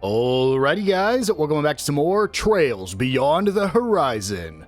Alrighty guys, welcome back to some more Trails Beyond the Horizon.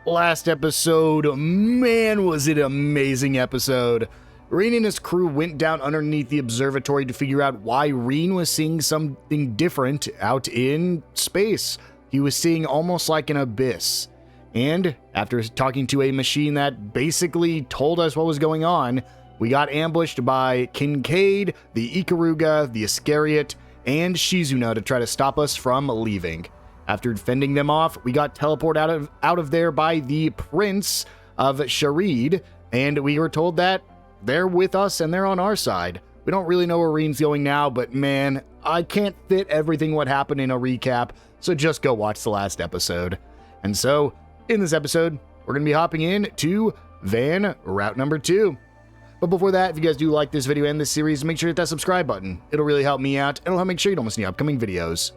Last episode, man was it an amazing episode. Rine and his crew went down underneath the observatory to figure out why Rine was seeing something different out in space. He was seeing almost like an abyss. And after talking to a machine that basically told us what was going on, we got ambushed by Kincaid, the Ikaruga, the Iscariot, and Shizuna to try to stop us from leaving. After fending them off, we got teleported out of there by the Prince of Sharid, and we were told that they're with us and they're on our side. We don't really know where Rine's going now, but man, I can't fit everything what happened in a recap, so just go watch the last episode. And so, in this episode, we're going to be hopping in to Van Route number 2. But before that, if you guys do like this video and this series, make sure to hit that subscribe button. It'll really help me out, and it'll help make sure you don't miss any upcoming videos.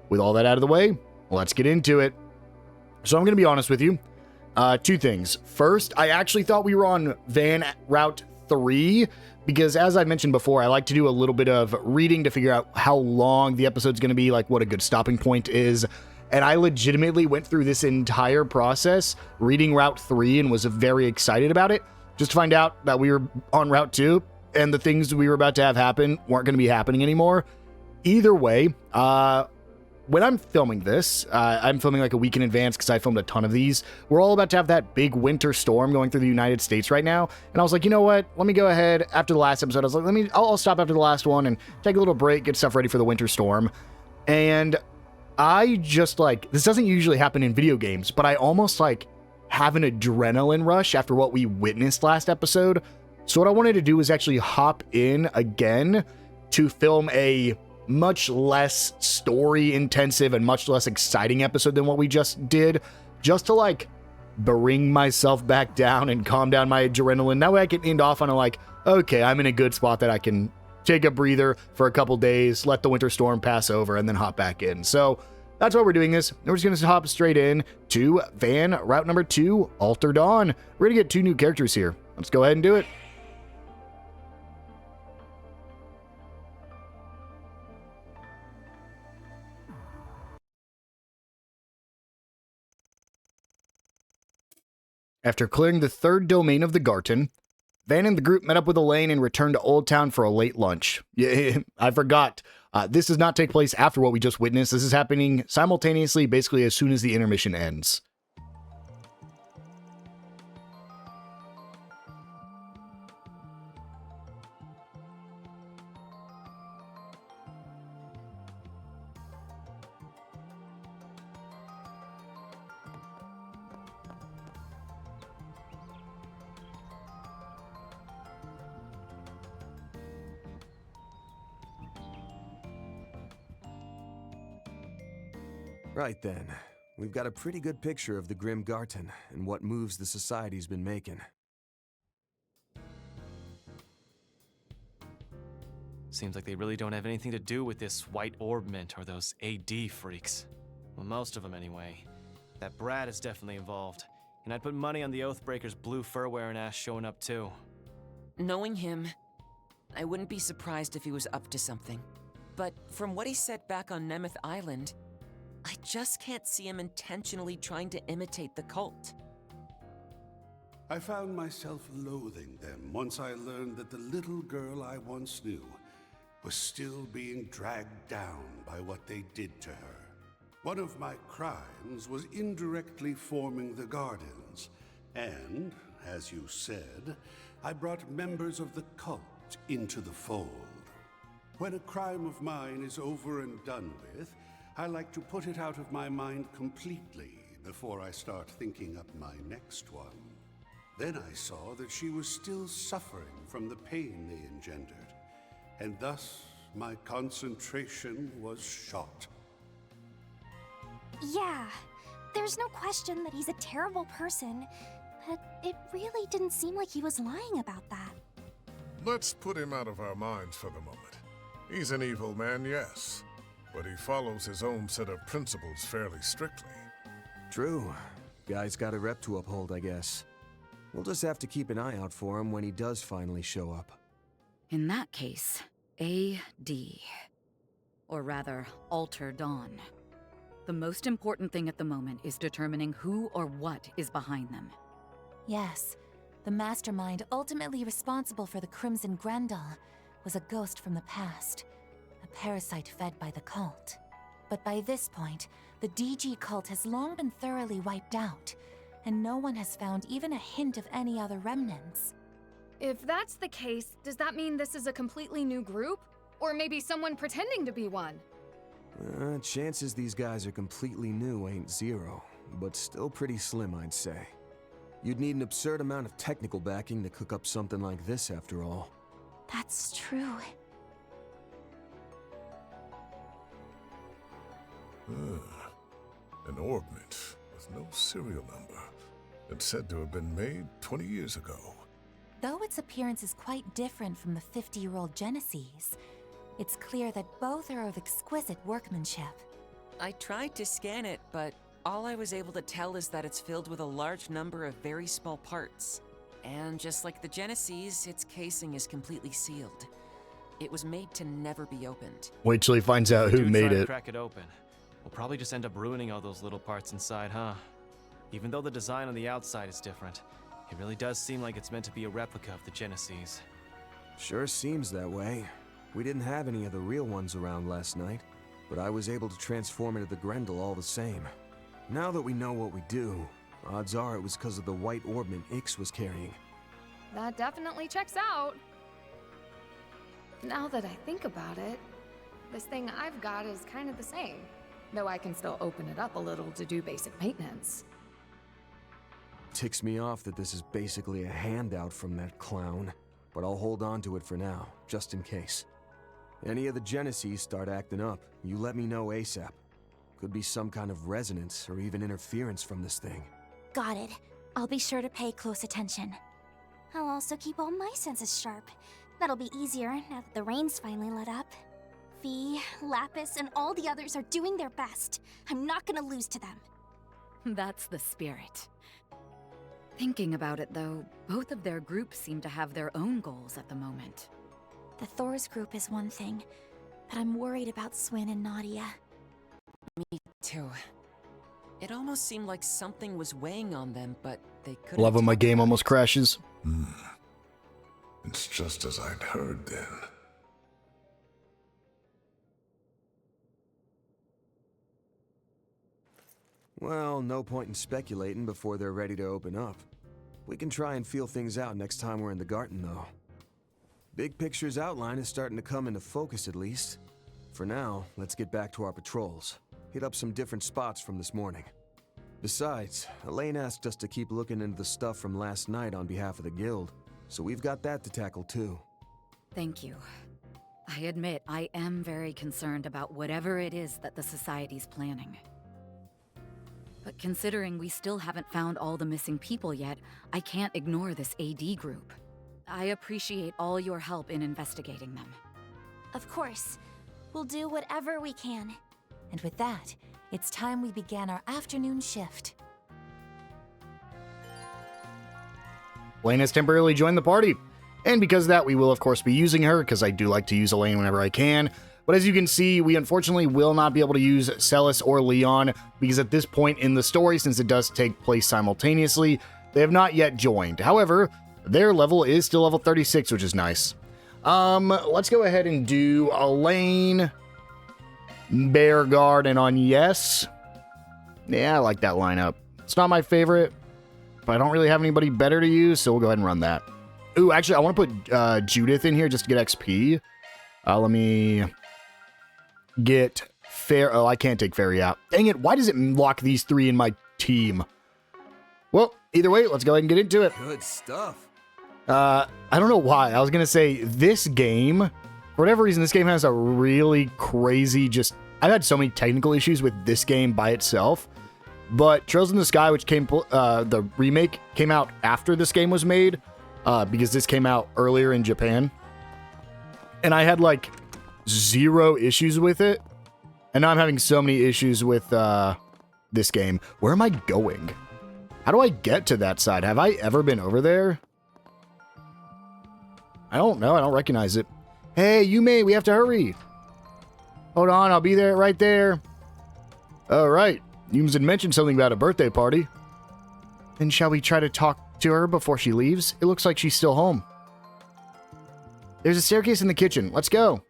With all that out of the way, let's get into it. So I'm going to be honest with you. Two things. First, I actually thought we were on Van Route 3, because as I mentioned before, I like to do a little bit of reading to figure out how long the episode's going to be, like what a good stopping point is. And I legitimately went through this entire process reading Route 3 and was very excited about it, just to find out that we were on Route 2 and the things we were about to have happen weren't going to be happening anymore. Either way, when I'm filming this, I'm filming like a week in advance because I filmed a ton of these. We're all about to have that big winter storm going through the United States right now. And I was like, you know what? Let me go ahead after the last episode. I was like, I'll stop after the last one and take a little break, get stuff ready for the winter storm. And I just this doesn't usually happen in video games, but I almost have an adrenaline rush after what we witnessed last episode. So what I wanted to do was actually hop in again to film a much less story intensive and much less exciting episode than what we just did, just to bring myself back down and calm down my adrenaline. That way I can end off on okay, I'm in a good spot that I can take a breather for a couple days, let the winter storm pass over, and then hop back in. So that's why we're doing this. We're just going to hop straight in to Van Route number 2, Alter Dawn. We're going to get 2 new characters here. Let's go ahead and do it. After clearing the 3rd domain of the Garten, Van and the group met up with Elaine and returned to Old Town for a late lunch. Yeah, I forgot. This does not take place after what we just witnessed. This is happening simultaneously, basically as soon as the intermission ends. Right then, we've got a pretty good picture of the Grim Garten and what moves the society's been making. Seems like they really don't have anything to do with this White Orb Mint or those AD freaks. Well, most of them anyway. That Brad is definitely involved, and I'd put money on the Oathbreaker's blue fur-wearing ass showing up too. Knowing him, I wouldn't be surprised if he was up to something. But from what he said back on Nemeth Island, I just can't see him intentionally trying to imitate the cult. I found myself loathing them once I learned that the little girl I once knew was still being dragged down by what they did to her. One of my crimes was indirectly forming the Gardens, and, as you said, I brought members of the cult into the fold. When a crime of mine is over and done with, I like to put it out of my mind completely before I start thinking up my next one. Then I saw that she was still suffering from the pain they engendered, and thus my concentration was shot. Yeah, there's no question that he's a terrible person, but it really didn't seem like he was lying about that. Let's put him out of our minds for the moment. He's an evil man, yes, but he follows his own set of principles fairly strictly. True. Guy's got a rep to uphold, I guess. We'll just have to keep an eye out for him when he does finally show up. In that case, AD. or rather, alter dawn. The most important thing at the moment is determining who or what is behind them. Yes, the mastermind ultimately responsible for the Crimson Grendel was a ghost from the past, a parasite fed by the cult. But by this point, the DG cult has long been thoroughly wiped out, and no one has found even a hint of any other remnants. If that's the case, does that mean this is a completely new group? Or maybe someone pretending to be one? Chances these guys are completely new ain't zero, but still pretty slim, I'd say. You'd need an absurd amount of technical backing to cook up something like this, after all. That's true. An orbment with no serial number and said to have been made 20 years ago. Though its appearance is quite different from the 50-year-old Genesis, it's clear that both are of exquisite workmanship. I tried to scan it, but all I was able to tell is that it's filled with a large number of very small parts. And just like the Genesis, its casing is completely sealed. It was made to never be opened. Wait till he finds out who made it. Crack it open. We'll probably just end up ruining all those little parts inside, huh? Even though the design on the outside is different, it really does seem like it's meant to be a replica of the Genesis. Sure seems that way. We didn't have any of the real ones around last night, but I was able to transform into the Grendel all the same. Now that we know what we do, odds are it was because of the white orbment Ix was carrying. That definitely checks out. Now that I think about it, this thing I've got is kind of the same, though I can still open it up a little to do basic maintenance. Ticks me off that this is basically a handout from that clown, but I'll hold on to it for now, just in case. Any of the Genesis start acting up, you let me know ASAP. Could be some kind of resonance or even interference from this thing. Got it. I'll be sure to pay close attention. I'll also keep all my senses sharp. That'll be easier now that the rain's finally let up. V, Lapis, and all the others are doing their best. I'm not gonna lose to them. That's the spirit. Thinking about it, though, both of their groups seem to have their own goals at the moment. The Thor's group is one thing, but I'm worried about Swin and Nadia. Me too. It almost seemed like something was weighing on them, but they couldn't. Love when my game almost crashes. It's just as I'd heard then. Well, no point in speculating before they're ready to open up. We can try and feel things out next time we're in the garden, though. Big picture's outline is starting to come into focus, at least. For now, let's get back to our patrols. Hit up some different spots from this morning. Besides, Elaine asked us to keep looking into the stuff from last night on behalf of the guild, so we've got that to tackle too. Thank you. I admit I am very concerned about whatever it is that the Society's planning. But considering we still haven't found all the missing people yet, I can't ignore this AD group. I appreciate all your help in investigating them. Of course. We'll do whatever we can. And with that, it's time we began our afternoon shift. Elaine has temporarily joined the party. And because of that, we will of course be using her, because I do like to use Elaine whenever I can. But as you can see, we unfortunately will not be able to use Celis or Leon, because at this point in the story, since it does take place simultaneously, they have not yet joined. However, their level is still level 36, which is nice. Let's go ahead and do Elaine, Bearguard, and on yes. Yeah, I like that lineup. It's not my favorite, but I don't really have anybody better to use, so we'll go ahead and run that. Ooh, actually, I want to put Judith in here just to get XP. Let me get Fair. Oh, I can't take Fairy out. Dang it, why does it lock these three in my team? Well, either way, let's go ahead and get into it. Good stuff. I don't know why. I was going to say this game, for whatever reason, this game has a really crazy I've had so many technical issues with this game by itself, but Trails in the Sky, which came, the remake came out after this game was made, because this came out earlier in Japan, and I had like 0 issues with it, and now I'm having so many issues with, this game. Where am I going? How do I get to that side? Have I ever been over there? I don't know. I don't recognize it. Hey, Yume, we have to hurry. Hold on, I'll be there right there. Alright, Yums had mentioned something about a birthday party. Then shall we try to talk to her before she leaves? It looks like she's still home. There's a staircase in the kitchen. Let's go.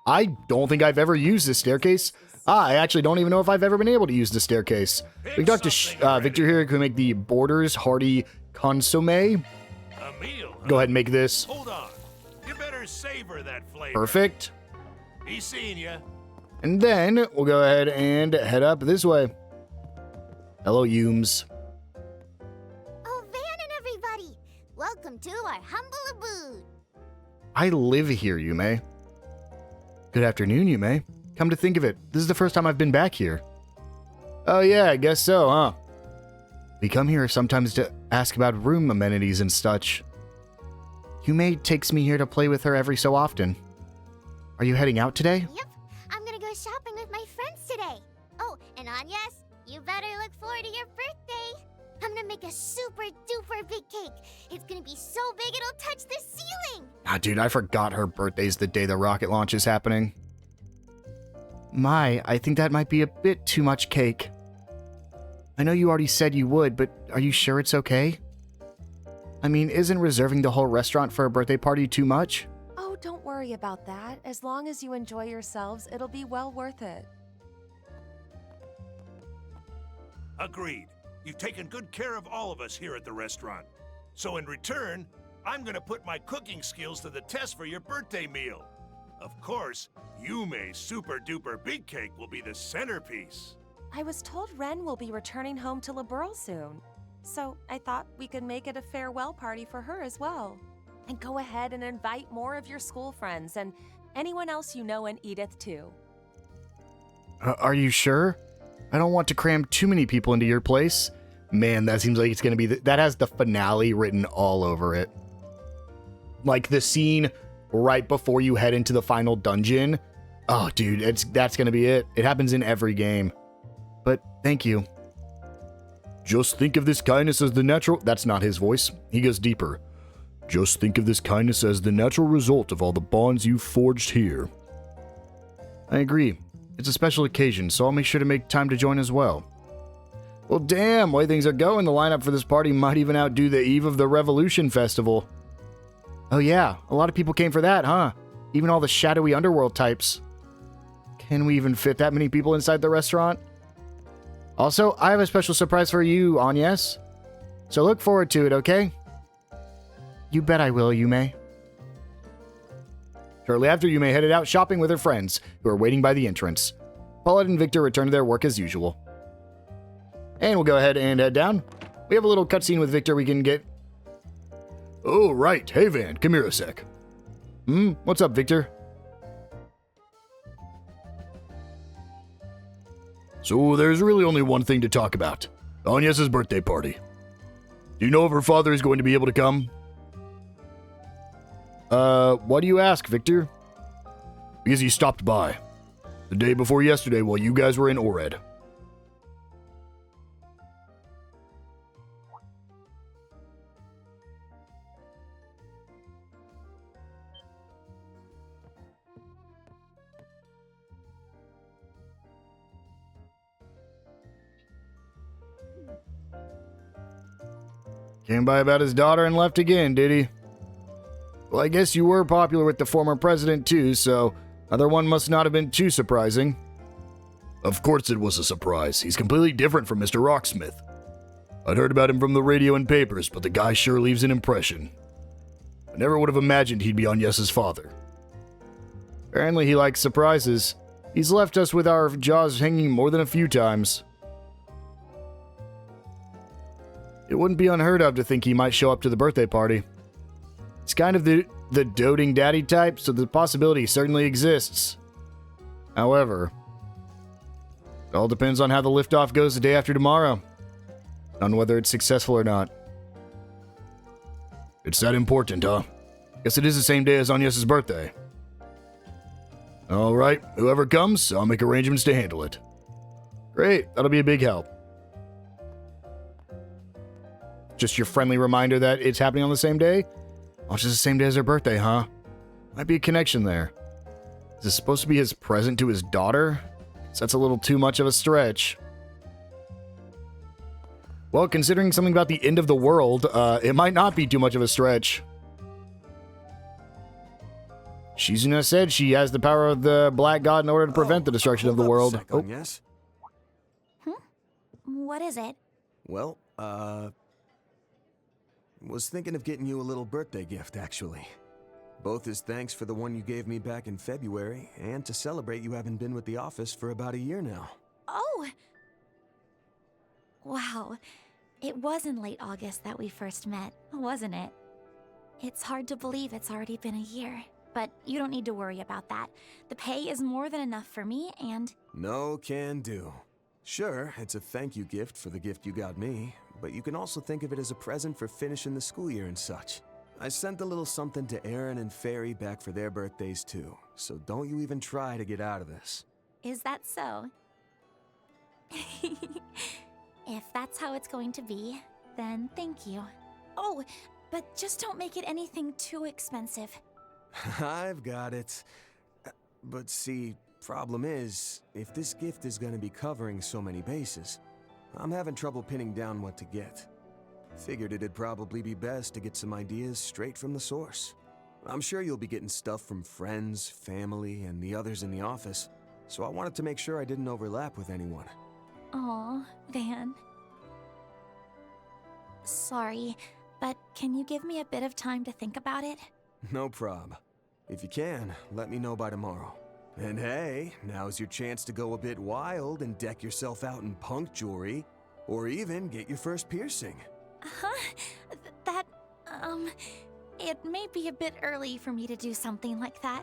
I don't think I've ever used this staircase. I actually don't even know if I've ever been able to use the staircase. We can talk to Victor here, who can make the Borders Hearty Consomme. A meal, huh? Go ahead and make this. Hold on. You better savor that flavor. Perfect. He's seeing you. And then we'll go ahead and head up this way. Hello, Yums. Oh, Van and everybody! Welcome to our humble abode. I live here, Yume. Good afternoon, Yume. Come to think of it, this is the first time I've been back here. Oh yeah, I guess so, huh? We come here sometimes to ask about room amenities and such. Yume takes me here to play with her every so often. Are you heading out today? Yep, I'm gonna go shopping with my friends today. Oh, and Anyas, you better look forward to your birthday. I'm gonna make a super duper big cake. It's gonna be so big it'll touch the ceiling. Ah, dude, I forgot her birthday's the day the rocket launch is happening. My, I think that might be a bit too much cake. I know you already said you would, but are you sure it's okay? I mean, isn't reserving the whole restaurant for a birthday party too much? Oh, don't worry about that. As long as you enjoy yourselves, it'll be well worth it. Agreed. You've taken good care of all of us here at the restaurant. So in return, I'm gonna put my cooking skills to the test for your birthday meal. Of course, Yume's super duper big cake will be the centerpiece. I was told Ren will be returning home to Liberl soon. So I thought we could make it a farewell party for her as well. And go ahead and invite more of your school friends and anyone else you know in Edith too. Are you sure? I don't want to cram too many people into your place. Man, that seems like it's going to be... that has the finale written all over it. Like the scene right before you head into the final dungeon. Oh, dude, that's going to be it. It happens in every game. But thank you. Just think of this kindness as the natural... That's not his voice. He goes deeper. Just think of this kindness as the natural result of all the bonds you've forged here. I agree. It's a special occasion, so I'll make sure to make time to join as well. Well, damn, the way things are going, the lineup for this party might even outdo the Eve of the Revolution festival. Oh yeah, a lot of people came for that, huh? Even all the shadowy underworld types. Can we even fit that many people inside the restaurant? Also, I have a special surprise for you, Anyas. So look forward to it, okay? You bet I will, Yume. Shortly after, Yume headed out shopping with her friends, who are waiting by the entrance. Paulette and Victor returned to their work as usual. And we'll go ahead and head down. We have a little cutscene with Victor we can get. Oh, right. Hey, Van, come here a sec. What's up, Victor? So, there's really only one thing to talk about. Anyas's birthday party. Do you know if her father is going to be able to come? Why do you ask, Victor? Because he stopped by. The day before yesterday while you guys were in Ored. Came by about his daughter and left again, did he? Well, I guess you were popular with the former president too, so other one must not have been too surprising. Of course it was a surprise. He's completely different from Mr. Rocksmith. I'd heard about him from the radio and papers, but the guy sure leaves an impression. I never would have imagined he'd be Anyas's father. Apparently he likes surprises. He's left us with our jaws hanging more than a few times. It wouldn't be unheard of to think he might show up to the birthday party. He's kind of the doting daddy type, so the possibility certainly exists. However, it all depends on how the liftoff goes the day after tomorrow. On whether it's successful or not. It's that important, huh? Guess it is the same day as Anyas's birthday. Alright, whoever comes, I'll make arrangements to handle it. Great, that'll be a big help. Just your friendly reminder that it's happening on the same day? Oh, it's just the same day as her birthday, huh? Might be a connection there. Is this supposed to be his present to his daughter? So that's a little too much of a stretch. Well, considering something about the end of the world, it might not be too much of a stretch. Shizuna said she has the power of the Black God in order to prevent the destruction of the world. Oh. Yes? What is it? Well, was thinking of getting you a little birthday gift, actually. Both as thanks for the one you gave me back in February, and to celebrate you haven't been with the office for about a year now. Oh! Wow. It was in late August that we first met, wasn't it? It's hard to believe it's already been a year, but you don't need to worry about that. The pay is more than enough for me, and... No can do. Sure, it's a thank you gift for the gift you got me, but you can also think of it as a present for finishing the school year and such. I sent a little something to Aaron and Fairy back for their birthdays too, so don't you even try to get out of this. Is that so? If that's how it's going to be, then thank you. Oh, but just don't make it anything too expensive. I've got it. But see, problem is, if this gift is going to be covering so many bases, I'm having trouble pinning down what to get. Figured it'd probably be best to get some ideas straight from the source. I'm sure you'll be getting stuff from friends, family, and the others in the office, so I wanted to make sure I didn't overlap with anyone. Aw, Van. Sorry, but can you give me a bit of time to think about it? No prob. If you can, let me know by tomorrow. And hey, now's your chance to go a bit wild and deck yourself out in punk jewelry, or even get your first piercing. It may be a bit early for me to do something like that.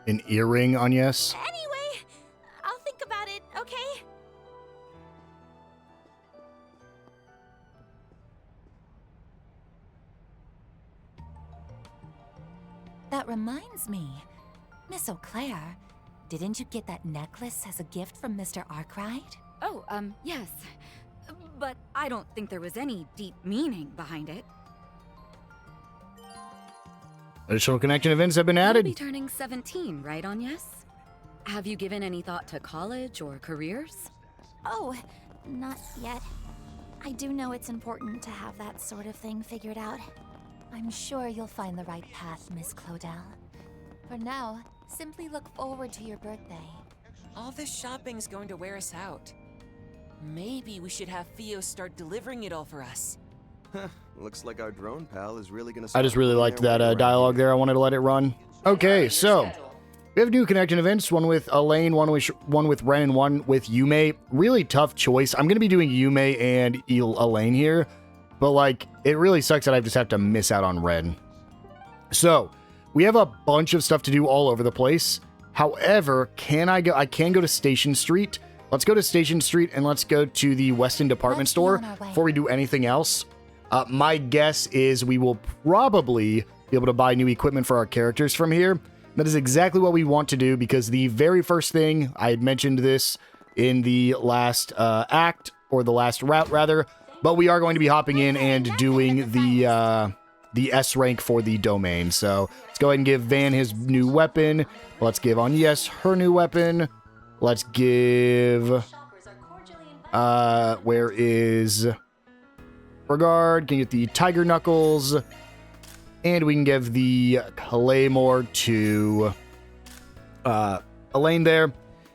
An earring on yes? Anyway, I'll think about it, okay? That reminds me. Miss O'Clair, didn't you get that necklace as a gift from Mr. Arkwright? Oh, yes. But I don't think there was any deep meaning behind it. Additional connection events have been You'll added. be turning 17, right, Agnes? Have you given any thought to college or careers? Oh, not yet. I do know it's important to have that sort of thing figured out. I'm sure you'll find the right path, Miss Claudel. For now, simply look forward to your birthday. All this shopping's going to wear us out. Maybe we should have Theo start delivering it all for us. Looks like our drone pal is really gonna... I just really liked that dialogue there. I wanted to let it run. Okay, so we have new connection events. One with Elaine, one with Ren, and one with Yume. Really tough choice. I'm going to be doing Yume and Elaine here. But, like, it really sucks that I just have to miss out on Ren. So, we have a bunch of stuff to do all over the place. However, I can go to Station Street. Let's go to Station Street and let's go to the Weston Department Store before we do anything else. My guess is we will probably be able to buy new equipment for our characters from here. That is exactly what we want to do because the very first thing, I had mentioned this in the last act, or the last route rather, but we are going to be hopping in and doing the S rank for the domain. So let's go ahead and give Van his new weapon. Let's give Agnes her new weapon. Let's give... where is... Regard, can get the Tiger Knuckles, and we can give the Claymore to Elaine there.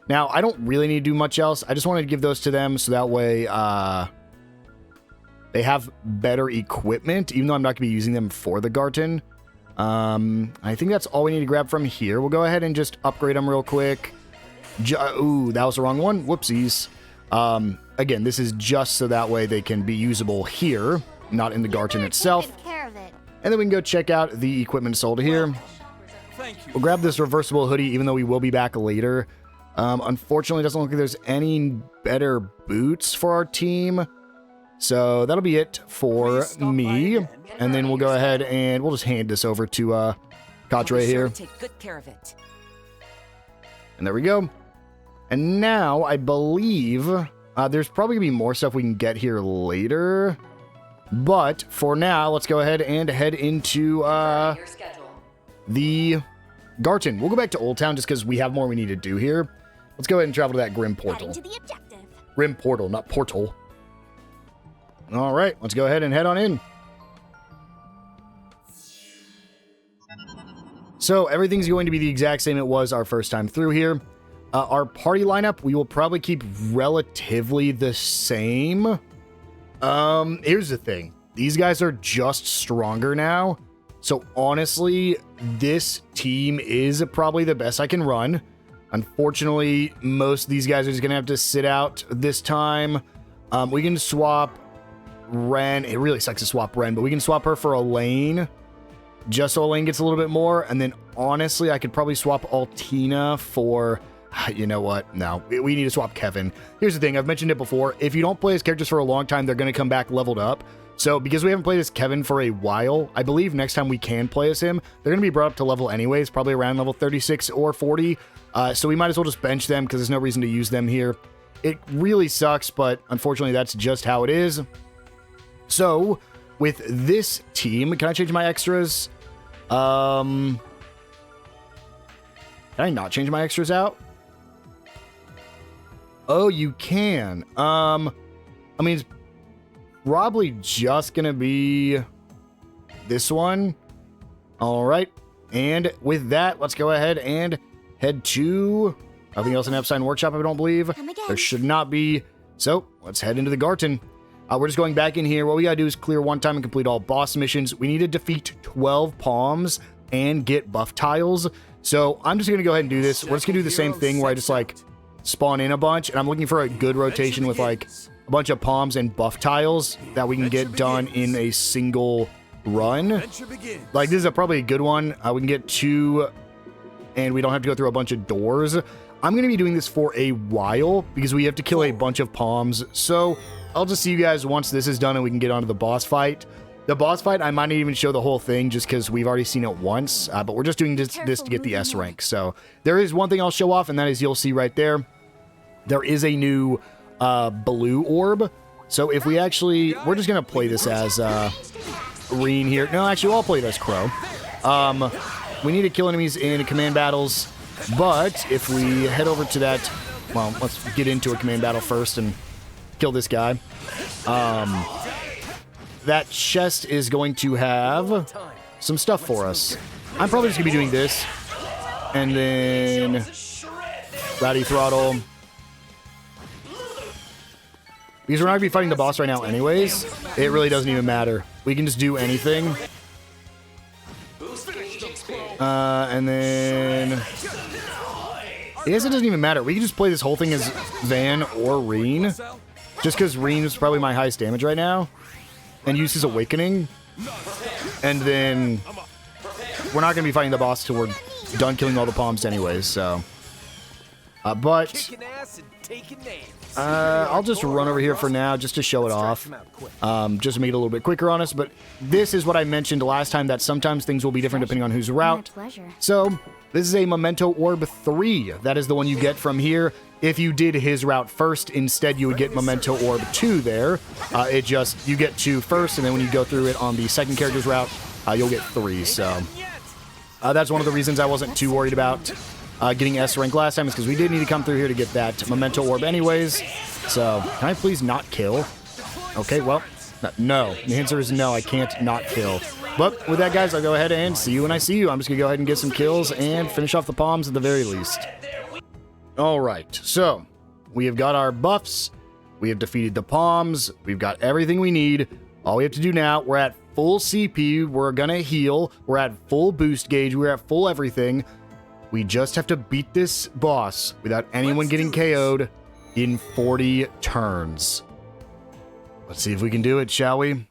Now, I don't really need to do much else. I just wanted to give those to them so that way they have better equipment, even though I'm not going to be using them for the Garten. I think that's all we need to grab from here. We'll go ahead and just upgrade them real quick. Ooh, that was the wrong one. Whoopsies. Again, this is just so that way they can be usable here, not in the Garten itself. And then we can go check out the equipment sold here. We'll grab this reversible hoodie, even though we will be back later. Unfortunately, it doesn't look like there's any better boots for our team. So that'll be it for me. And then we'll go ahead and we'll just hand this over to Katre here. Take good care of it. And there we go. And now, I believe, there's probably going to be more stuff we can get here later. But, for now, let's go ahead and head into, the Garten. We'll go back to Old Town just because we have more we need to do here. Let's go ahead and travel to that Grim Portal. Heading to the objective. Grim Portal, not Portal. All right, let's go ahead and head on in. So everything's going to be the exact same it was our first time through here. Our party lineup, we will probably keep relatively the same. Here's the thing. These guys are just stronger now. So honestly, this team is probably the best I can run. Unfortunately, most of these guys are just going to have to sit out this time. We can swap Ren. It really sucks to swap Ren, but we can swap her for Elaine. Just so Elaine gets a little bit more. And then honestly, I could probably swap Altina for... You know what? No, we need to swap Kevin. Here's the thing. I've mentioned it before. If you don't play as characters for a long time, they're going to come back leveled up. So because we haven't played as Kevin for a while, I believe next time we can play as him, they're going to be brought up to level anyways, probably around level 36 or 40. So we might as well just bench them because there's no reason to use them here. It really sucks, but unfortunately that's just how it is. So with this team, can I change my extras? Can I not change my extras out? Oh, you can. I mean, it's probably just gonna be this one. All right. And with that, let's go ahead and head to nothing else in Epstein Workshop, I don't believe. There should not be. So let's head into the Garten. We're just going back in here. What we gotta do is clear one time and complete all boss missions. We need to defeat 12 palms and get buff tiles. So I'm just gonna go ahead and do this. We're just gonna do the same thing where I just like spawn in a bunch, and I'm looking for a good rotation with like a bunch of palms and buff tiles that we can get done in a single run. Like this is probably a good one. We can get 2 and we don't have to go through a bunch of doors. I'm going to be doing this for a while because we have to kill a bunch of palms. So I'll just see you guys once this is done and we can get onto the boss fight. The boss fight, I might not even show the whole thing just because we've already seen it once, but we're just doing this to get the S rank. So there is one thing I'll show off, and that is you'll see right there, there is a new blue orb. So if we actually, we're just going to play this as Rime here. No, actually, I'll play it as Crow. We need to kill enemies in command battles, but if we head over to that, well, let's get into a command battle first and kill this guy. That chest is going to have some stuff for us. I'm probably just going to be doing this. And then Rowdy Throttle. Because we're not going to be fighting the boss right now anyways. It really doesn't even matter. We can just do anything. And then... I guess it doesn't even matter. We can just play this whole thing as Van or Reen. Just because Reen is probably my highest damage right now. And use his Awakening. And then we're not going to be fighting the boss till we're done killing all the palms anyways, so. But I'll just run over here for now just to show it off. Just to make it a little bit quicker on us. But this is what I mentioned last time, that sometimes things will be different depending on whose route. So this is a Memento Orb 3. That is the one you get from here. If you did his route first, instead you would get Memento Orb 2 there. You get 2 first, and then when you go through it on the second character's route, you'll get 3. So that's one of the reasons I wasn't too worried about getting S rank last time, is because we did need to come through here to get that Memento Orb anyways. So can I please not kill? Okay, well, no. The answer is no, I can't not kill. But with that, guys, I'll go ahead and see you when I see you. I'm just going to go ahead and get some kills and finish off the palms at the very least. All right, so we have got our buffs. We have defeated the palms. We've got everything we need. All we have to do now, we're at full CP. We're going to heal. We're at full boost gauge. We're at full everything. We just have to beat this boss without anyone getting KO'd in 40 turns. Let's see if we can do it, shall we?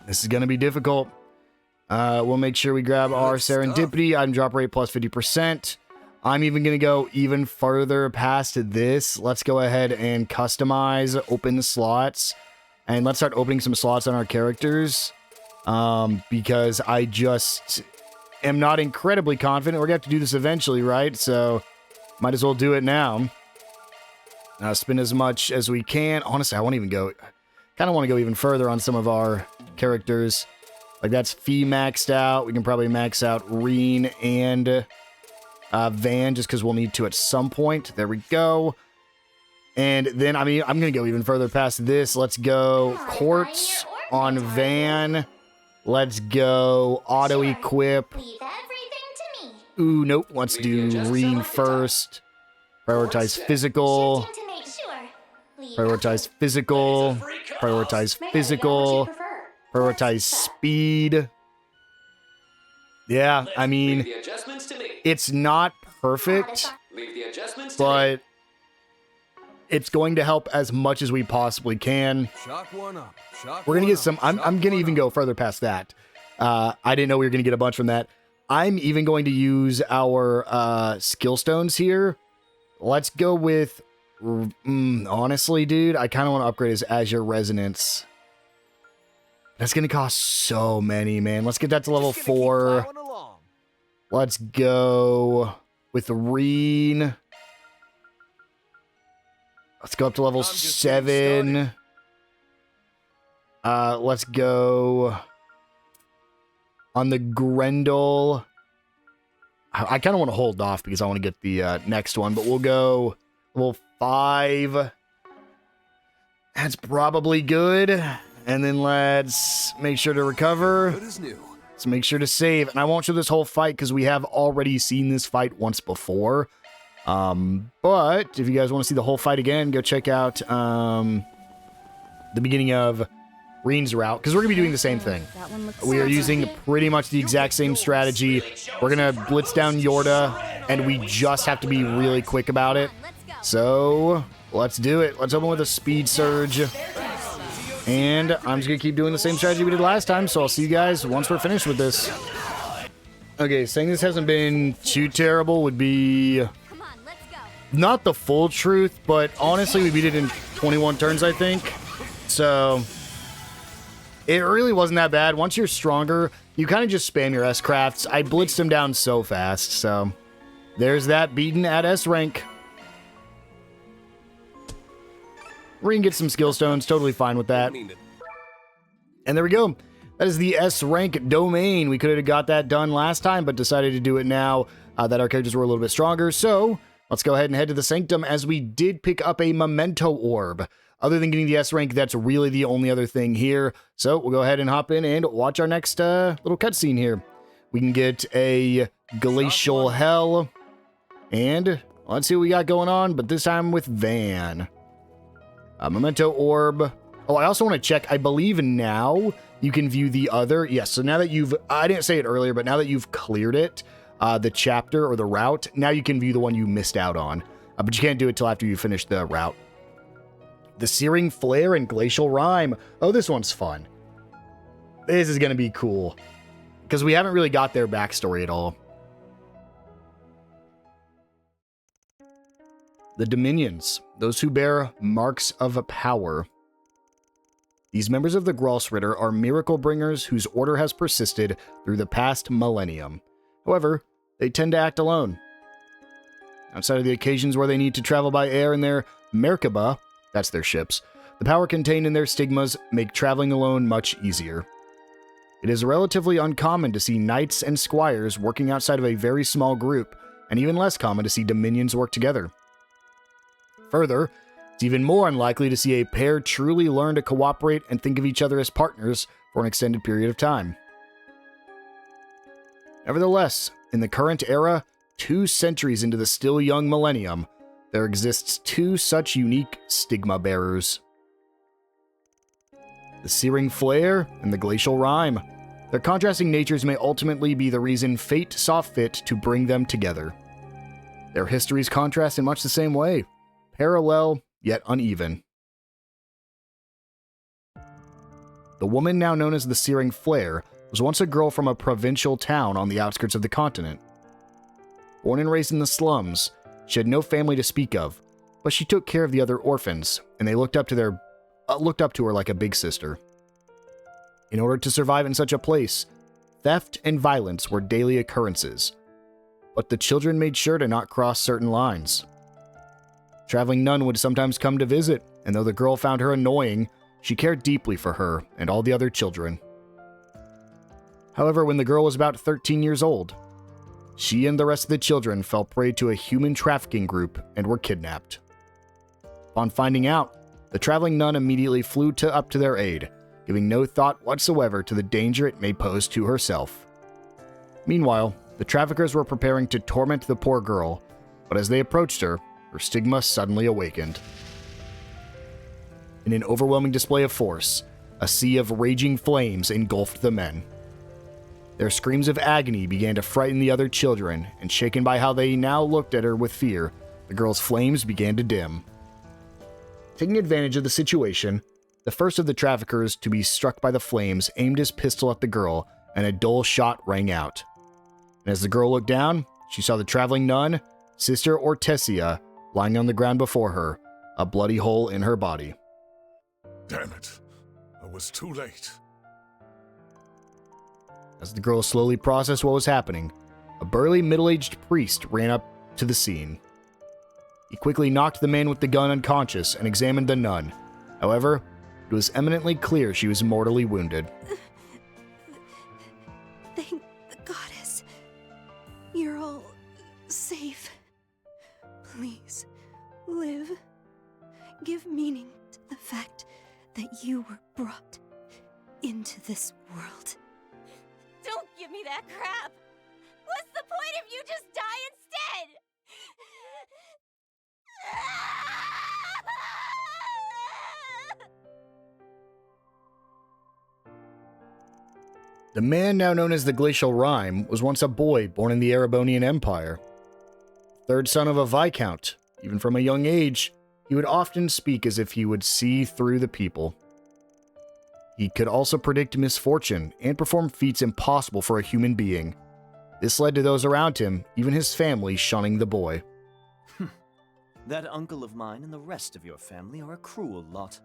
This is going to be difficult. We'll make sure we grab our Serendipity. Item drop rate plus 50%. I'm even going to go even further past this. Let's go ahead and customize, open slots, and let's start opening some slots on our characters, because I just am not incredibly confident. We're going to have to do this eventually, right? So might as well do it now. Spin as much as we can. Honestly, I won't even go... kind of want to go even further on some of our characters. Like that's Fee maxed out. We can probably max out Reen and Van, just because we'll need to at some point. There we go. And then, I mean, I'm going to go even further past this. Let's go Quartz on Van. Let's go auto-equip. Ooh, nope. Let's do Rime first. Prioritize physical. Prioritize physical. Prioritize physical. Prioritize speed. Yeah, I mean, it's not perfect, but it's going to help as much as we possibly can. We're going to get some, I'm going to even go further past that. I didn't know we were going to get a bunch from that. I'm even going to use our skill stones here. Let's go with, honestly, dude, I kind of want to upgrade his Azure Resonance. That's going to cost so many, man. Let's get that to level 4. Let's go with Reen. Let's go up to level 7. Let's go on the Grendel. I kind of want to hold off because I want to get the next one, but we'll go level 5. That's probably good. And then let's make sure to recover. Let's make sure to save. And I won't show this whole fight because we have already seen this fight once before. But if you guys want to see the whole fight again, go check out the beginning of Reen's route, because we're going to be doing the same thing. We are using pretty much the exact same strategy. We're going to blitz down Yorda, and we just have to be really quick about it. So let's do it. Let's open with a speed surge. And I'm just going to keep doing the same strategy we did last time, so I'll see you guys once we're finished with this. Okay, saying this hasn't been too terrible would be not the full truth, but honestly, we beat it in 21 turns, I think. So it really wasn't that bad. Once you're stronger, you kind of just spam your S-crafts. I blitzed him down so fast, so there's that beaten at S-rank. Reen gets some skill stones, totally fine with that. And there we go. That is the S-rank domain. We could have got that done last time, but decided to do it now that our characters were a little bit stronger. So let's go ahead and head to the Sanctum, as we did pick up a Memento Orb. Other than getting the S-rank, that's really the only other thing here. So we'll go ahead and hop in and watch our next little cutscene here. We can get a Glacial Hell. And let's see what we got going on, but this time with Van. Memento Orb. Oh, I also want to check. I believe now you can view the other. Yes, so now that you've... I didn't say it earlier, but now that you've cleared it, the chapter or the route, now you can view the one you missed out on. But you can't do it till after you finish the route. The Searing Flare and Glacial Rime. Oh, this one's fun. This is going to be cool. Because we haven't really got their backstory at all. The Dominions, those who bear marks of power. These members of the Gralsritter are miracle bringers whose order has persisted through the past millennium. However, they tend to act alone. Outside of the occasions where they need to travel by air in their Merkaba, that's their ships, the power contained in their stigmas make traveling alone much easier. It is relatively uncommon to see knights and squires working outside of a very small group, and even less common to see dominions work together. Further, it's even more unlikely to see a pair truly learn to cooperate and think of each other as partners for an extended period of time. Nevertheless, in the current era, 2 centuries into the still young millennium, there exists 2 such unique stigma bearers. The Searing Flare and the Glacial Rime. Their contrasting natures may ultimately be the reason fate saw fit to bring them together. Their histories contrast in much the same way. Parallel, yet uneven. The woman now known as the Searing Flare was once a girl from a provincial town on the outskirts of the continent. Born and raised in the slums, she had no family to speak of, but she took care of the other orphans, and they looked up to her like a big sister. In order to survive in such a place, theft and violence were daily occurrences, but the children made sure to not cross certain lines. Traveling nun would sometimes come to visit, and though the girl found her annoying, she cared deeply for her and all the other children. However, when the girl was about 13 years old, she and the rest of the children fell prey to a human trafficking group and were kidnapped. Upon finding out, the traveling nun immediately flew up to their aid, giving no thought whatsoever to the danger it may pose to herself. Meanwhile, the traffickers were preparing to torment the poor girl, but as they approached her, her stigma suddenly awakened. In an overwhelming display of force, a sea of raging flames engulfed the men. Their screams of agony began to frighten the other children, and shaken by how they now looked at her with fear, the girl's flames began to dim. Taking advantage of the situation, the first of the traffickers to be struck by the flames aimed his pistol at the girl, and a dull shot rang out. And as the girl looked down, she saw the traveling nun, Sister Ortesia, lying on the ground before her, a bloody hole in her body. Damn it. I was too late. As the girl slowly processed what was happening, a burly middle-aged priest ran up to the scene. He quickly knocked the man with the gun unconscious and examined the nun. However, it was eminently clear she was mortally wounded. Thank the goddess. You're all safe. Please, live. Give meaning to the fact that you were brought into this world. Don't give me that crap! What's the point if you just die instead? The man now known as the Glacial Rime was once a boy born in the Erebonian Empire. Third son of a viscount, even from a young age, he would often speak as if he would see through the people. He could also predict misfortune and perform feats impossible for a human being. This led to those around him, even his family, shunning the boy. That uncle of mine and the rest of your family are a cruel lot.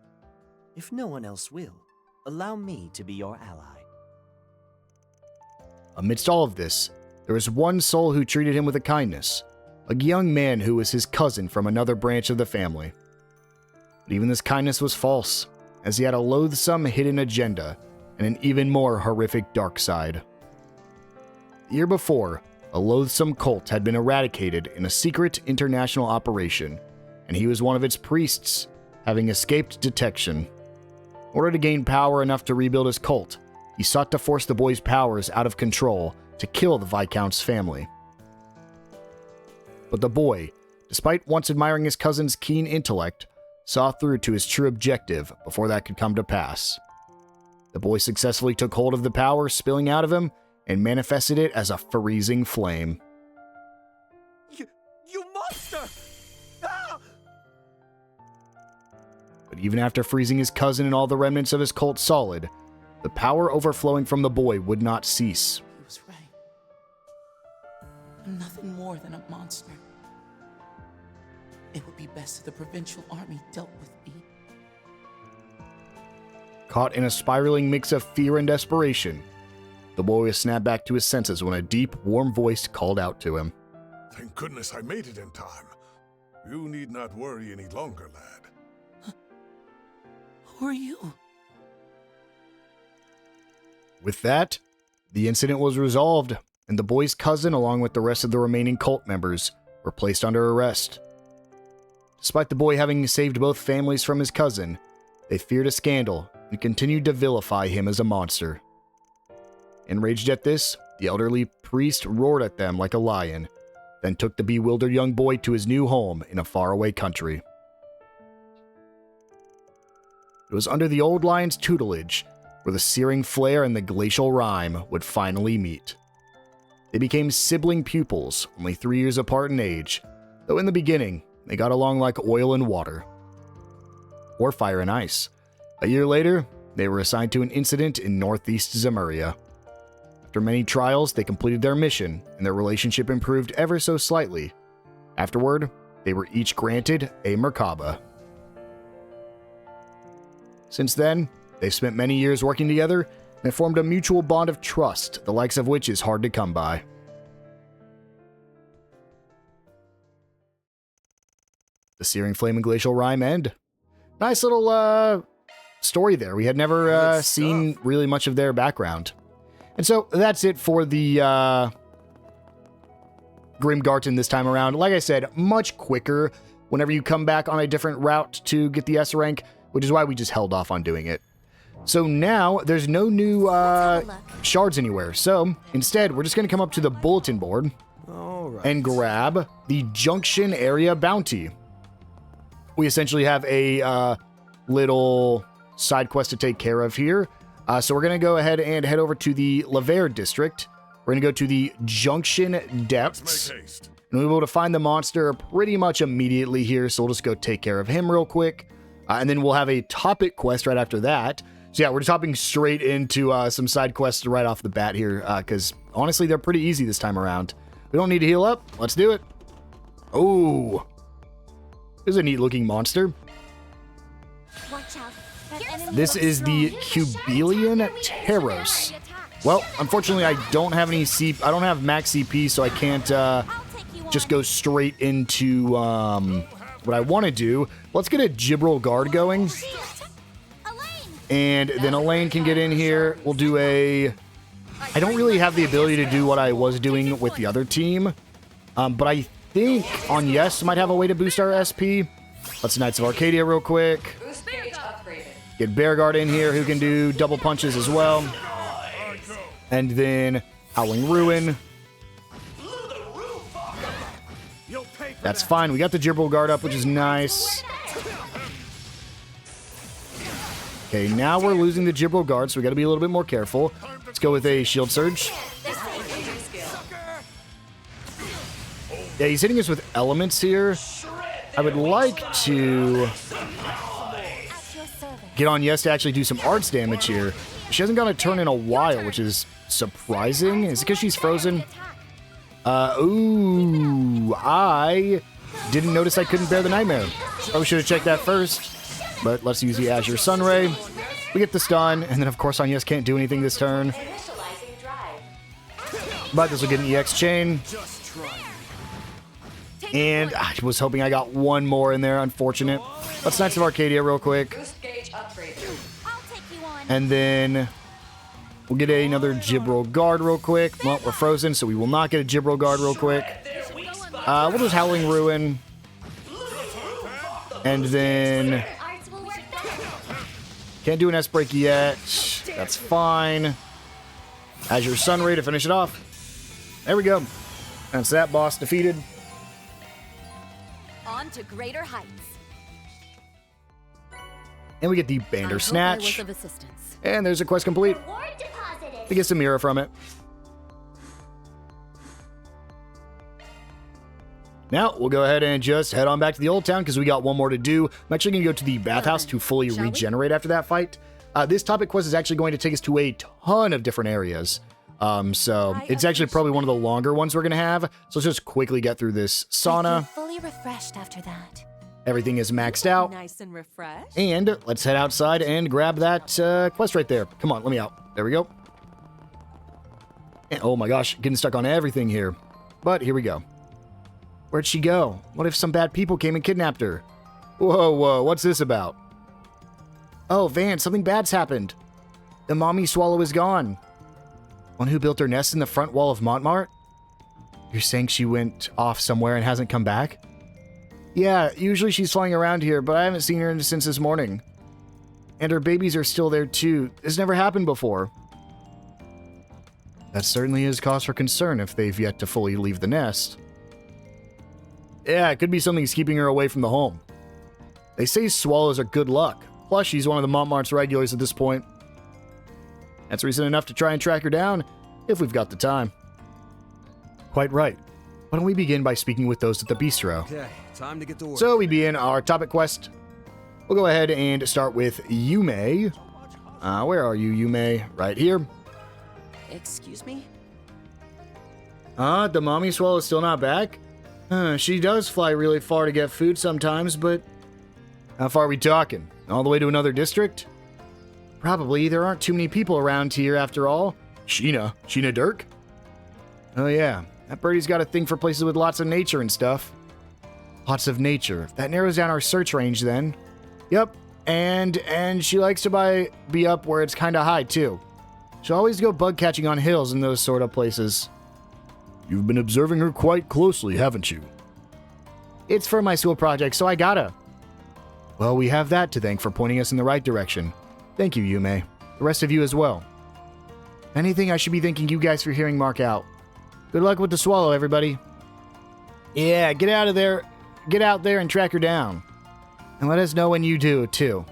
If no one else will, allow me to be your ally. Amidst all of this, there was one soul who treated him with a kindness, a young man who was his cousin from another branch of the family. But even this kindness was false, as he had a loathsome hidden agenda and an even more horrific dark side. The year before, a loathsome cult had been eradicated in a secret international operation, and he was one of its priests, having escaped detection. In order to gain power enough to rebuild his cult, he sought to force the boy's powers out of control to kill the Viscount's family. But the boy, despite once admiring his cousin's keen intellect, saw through to his true objective before that could come to pass. The boy successfully took hold of the power spilling out of him and manifested it as a freezing flame. You monster! Ah! But even after freezing his cousin and all the remnants of his cult solid, the power overflowing from the boy would not cease. He was right. I'm nothing more than a monster. It would be best if the provincial army dealt with me. Caught in a spiraling mix of fear and desperation, the boy was snapped back to his senses when a deep, warm voice called out to him. Thank goodness I made it in time. You need not worry any longer, lad. Who are you? With that, the incident was resolved, and the boy's cousin, along with the rest of the remaining cult members, were placed under arrest. Despite the boy having saved both families from his cousin, they feared a scandal and continued to vilify him as a monster. Enraged at this, the elderly priest roared at them like a lion, then took the bewildered young boy to his new home in a faraway country. It was under the old lion's tutelage where the Searing Flare and the Glacial Rime would finally meet. They became sibling pupils, only 3 years apart in age, though in the beginning, they got along like oil and water. Or fire and ice. A year later, they were assigned to an incident in northeast Zemuria. After many trials, they completed their mission, and their relationship improved ever so slightly. Afterward, they were each granted a Merkaba. Since then, they've spent many years working together and have formed a mutual bond of trust, the likes of which is hard to come by. The Searing Flame and Glacial Rime end. Nice little story there. We had never seen really much of their background. And so that's it for the Grimgarten this time around. Like I said, much quicker whenever you come back on a different route to get the S rank, which is why we just held off on doing it. So now there's no new shards anywhere. So instead, we're just going to come up to the bulletin board and grab the Junction Area Bounty. We essentially have a little side quest to take care of here. So we're going to go ahead and head over to the Laver district. We're going to go to the Junction Depths. And we'll be able to find the monster pretty much immediately here. So we'll just go take care of him real quick. And then we'll have a topic quest right after that. So yeah, we're just hopping straight into some side quests right off the bat here. Because honestly, they're pretty easy this time around. We don't need to heal up. Let's do it. Oh, this is a neat looking monster. Watch out. This is the Cubelian Teros. Well, unfortunately, I don't have any I don't have max CP, so I can't just go straight into what I want to do. Let's get a Gibral Guard going. And then Elaine can get in here. We'll do a... I don't really have the ability to do what I was doing with the other team. But I think on Yes might have a way to boost our SP. Let's Knights of Arcadia real quick. Get Bearguard in here, who can do double punches as well. And then Howling Ruin. That's fine. We got the Gibral Guard up, which is nice. Okay, now we're losing the Gibral Guard, so we got to be a little bit more careful. Let's go with a Shield Surge. Yeah, he's hitting us with elements here. I would like to get on Yes to actually do some arts damage here. She hasn't got a turn in a while, which is surprising. Is it because she's frozen? Ooh, I didn't notice I couldn't bear the Nightmare. Probably should have checked that first. But let's use the Azure Sunray. We get the stun, and then of course Yes can't do anything this turn. But this will get an EX chain. And I was hoping I got one more in there, unfortunate. Let's Knights of Arcadia real quick. And then we'll get another Gibral Guard real quick. Well, we're frozen, so we will not get a Gibral Guard real quick. We'll just Howling Ruin. And then... Can't do an S-Break yet. That's fine. Azure Sunray to finish it off. There we go. That's that boss defeated. On to greater heights. And we get the Bander Snatch. And there's a quest complete. We get some mirror from it. Now, we'll go ahead and just head on back to the Old Town because we got one more to do. I'm actually going to go to the bathhouse to fully regenerate after that fight. This topic quest is actually going to take us to a ton of different areas. So it's actually probably one of the longer ones we're going to have. So let's just quickly get through this sauna. Fully refreshed after that. Everything is maxed out. Nice and refreshed. And let's head outside and grab that quest right there. Come on, let me out. There we go. And, oh my gosh, getting stuck on everything here. But here we go. Where'd she go? What if some bad people came and kidnapped her? Whoa, whoa, what's this about? Oh, Van, something bad's happened. The mommy swallow is gone. One who built her nest in the front wall of Montmartre? You're saying she went off somewhere and hasn't come back? Yeah, usually she's flying around here, but I haven't seen her since this morning. And her babies are still there too. This never happened before. That certainly is cause for concern if they've yet to fully leave the nest. Yeah, it could be something's keeping her away from the home. They say swallows are good luck. Plus, she's one of the Montmartre's regulars at this point. That's reason enough to try and track her down, if we've got the time. Quite right. Why don't we begin by speaking with those at the bistro? Okay, time to get to work. So we begin our topic quest. We'll go ahead and start with Yume. Where are you, Yume? Right here. Excuse me? The mommy swallow is still not back? She does fly really far to get food sometimes, but... How far are we talking? All the way to another district? Probably. There aren't too many people around here after all. Sheena Dirk? Oh yeah, that birdie's got a thing for places with lots of nature and stuff. Lots of nature. That narrows down our search range then. Yep, and she likes to be up where it's kind of high too. She'll always go bug catching on hills and those sort of places. You've been observing her quite closely, haven't you? It's for my school project, so I gotta. Well, we have that to thank for pointing us in the right direction. Thank you, Yume. The rest of you as well. If anything, I should be thanking you guys for hearing Mark out. Good luck with the swallow, everybody. Yeah, get out of there. Get out there and track her down. And let us know when you do, too.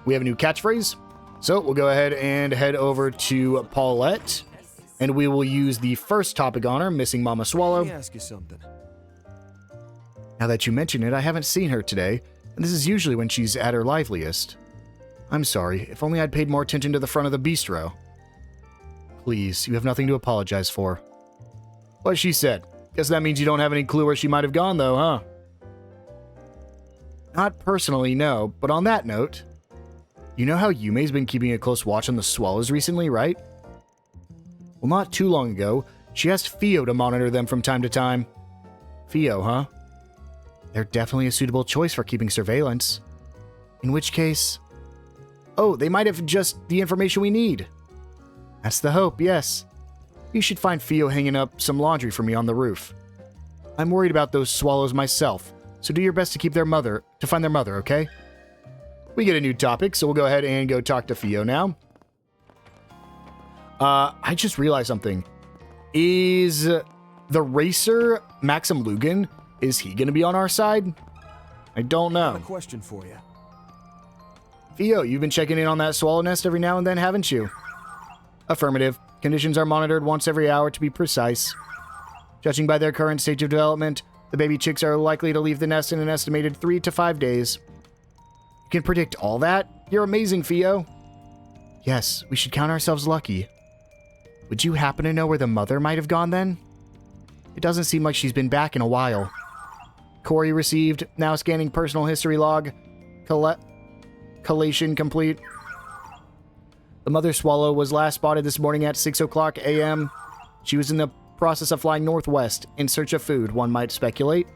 We have a new catchphrase. So we'll go ahead and head over to Paulette. And we will use the first topic on her, missing Mama Swallow. Let me ask you something. Now that you mention it, I haven't seen her today. And this is usually when she's at her liveliest. I'm sorry. If only I'd paid more attention to the front of the bistro. Please, you have nothing to apologize for. What she said. Guess that means you don't have any clue where she might have gone, though, huh? Not personally, no. But on that note, you know how Yume's been keeping a close watch on the swallows recently, right? Well, not too long ago, she asked Fio to monitor them from time to time. Fio, huh? They're definitely a suitable choice for keeping surveillance. In which case... Oh, they might have just the information we need. That's the hope, yes. You should find Fio hanging up some laundry for me on the roof. I'm worried about those swallows myself, so do your best to find their mother, okay? We get a new topic, so we'll go ahead and go talk to Fio now. I just realized something. Is the racer, Maxim Lugan, is he going to be on our side? I don't know. I have a question for you. Fio, you've been checking in on that swallow nest every now and then, haven't you? Affirmative. Conditions are monitored once every hour to be precise. Judging by their current stage of development, the baby chicks are likely to leave the nest in an estimated 3 to 5 days. You can predict all that? You're amazing, Fio. Yes, we should count ourselves lucky. Would you happen to know where the mother might have gone then? It doesn't seem like she's been back in a while. Query received. Now scanning personal history log. Collation complete. The mother swallow was last spotted this morning at 6 o'clock a.m. She was in the process of flying northwest in search of food, one might speculate.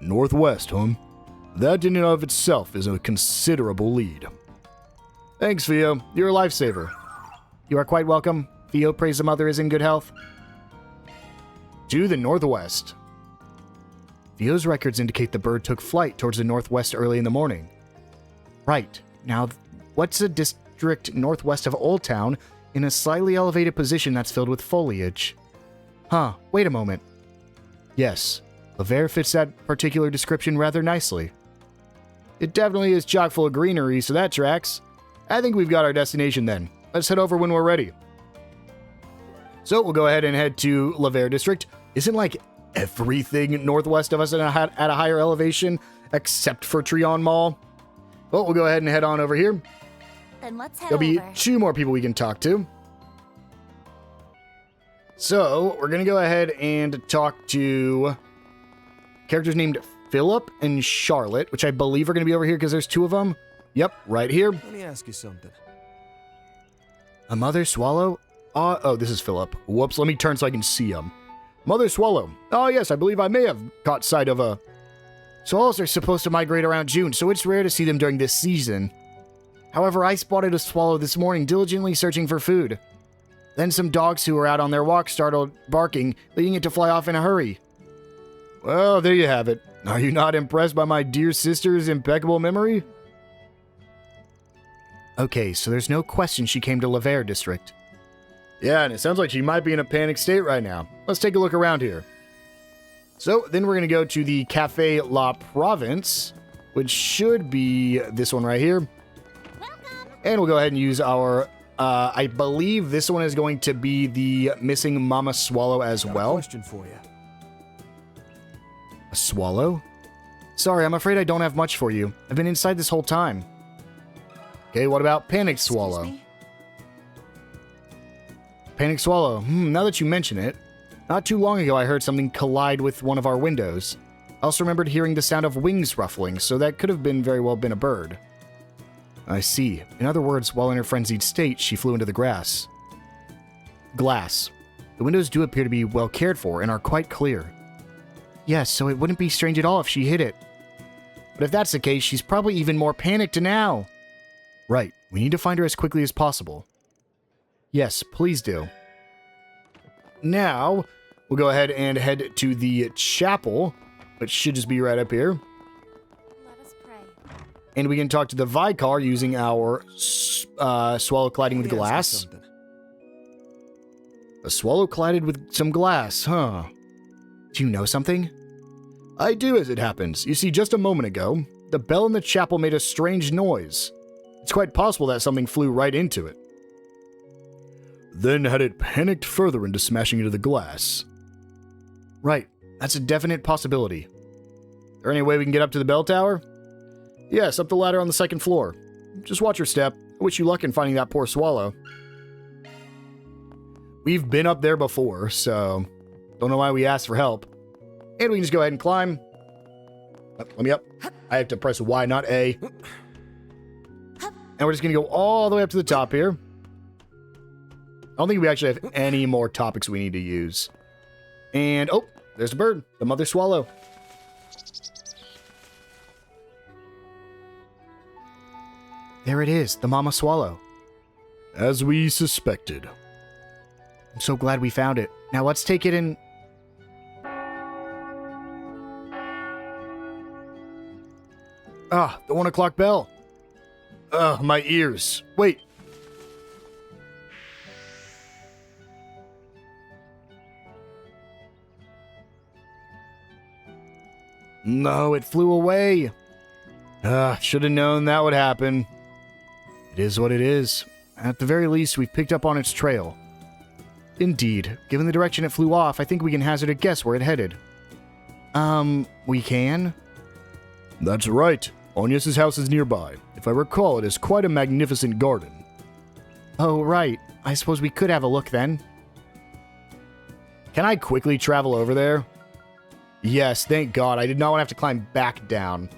Northwest, huh? That in and of itself is a considerable lead. Thanks, Fio. You're a lifesaver. You are quite welcome. Fio prays the mother is in good health. To the northwest. Fio's records indicate the bird took flight towards the northwest early in the morning. Right. Now, what's a district northwest of Old Town in a slightly elevated position that's filled with foliage? Huh, wait a moment. Yes, Laver fits that particular description rather nicely. It definitely is chock full of greenery, so that tracks. I think we've got our destination then. Let's head over when we're ready. So we'll go ahead and head to Laver District. Isn't like everything northwest of us at a higher elevation, except for Trion Mall? Well, we'll go ahead and head on over here. Then let's head There'll be over. 2 more people we can talk to. So, we're going to go ahead and talk to characters named Philip and Charlotte, which I believe are going to be over here because there's 2 of them. Yep, right here. Let me ask you something. A mother swallow? Oh, this is Philip. Whoops, let me turn so I can see him. Mother swallow. Oh, yes, I believe I may have caught sight of a... Swallows are supposed to migrate around June, so it's rare to see them during this season. However, I spotted a swallow this morning diligently searching for food. Then some dogs who were out on their walk started barking, leading it to fly off in a hurry. Well, there you have it. Are you not impressed by my dear sister's impeccable memory? Okay, so there's no question she came to Laver District. Yeah, and it sounds like she might be in a panic state right now. Let's take a look around here. So, then we're going to go to the Café La Province, which should be this one right here. And we'll go ahead and use our, I believe this one is going to be the missing Mama Swallow as well. Question for you. A swallow? Sorry, I'm afraid I don't have much for you. I've been inside this whole time. Okay, what about Panic Swallow? Panic Swallow. Now that you mention it, not too long ago I heard something collide with one of our windows. I also remembered hearing the sound of wings ruffling, so that could have very well been a bird. I see. In other words, while in her frenzied state, she flew into the grass. Glass. The windows do appear to be well cared for and are quite clear. Yes, so it wouldn't be strange at all if she hit it. But if that's the case, she's probably even more panicked now. Right. We need to find her as quickly as possible. Yes, please do. now we'll go ahead and head to the chapel, which should just be right up here. Let us pray. And we can talk to the Vicar using our swallow colliding with glass. A swallow collided with some glass, huh? Do you know something? I do, as it happens. You see, just a moment ago, the bell in the chapel made a strange noise. It's quite possible that something flew right into it. Then had it panicked further into smashing into the glass. Right, that's a definite possibility. Is there any way we can get up to the bell tower? Yes, up the ladder on the second floor. Just watch your step. I wish you luck in finding that poor swallow. We've been up there before, so don't know why we asked for help. And we can just go ahead and climb. Let me up. I have to press Y, not A. And we're just going to go all the way up to the top here. I don't think we actually have any more topics we need to use. And, oh, there's the bird, the mother swallow. There it is, the mama swallow. As we suspected. I'm so glad we found it. Now let's take it in. Ah, the 1 o'clock bell. Ugh, my ears. Wait. No, it flew away. Should have known that would happen. It is what it is. At the very least, we've picked up on its trail. Indeed. Given the direction it flew off, I think we can hazard a guess where it headed. We can? That's right. Agnes's house is nearby. If I recall, it is quite a magnificent garden. Oh, right. I suppose we could have a look then. Can I quickly travel over there? Yes, thank God. I did not want to have to climb back down.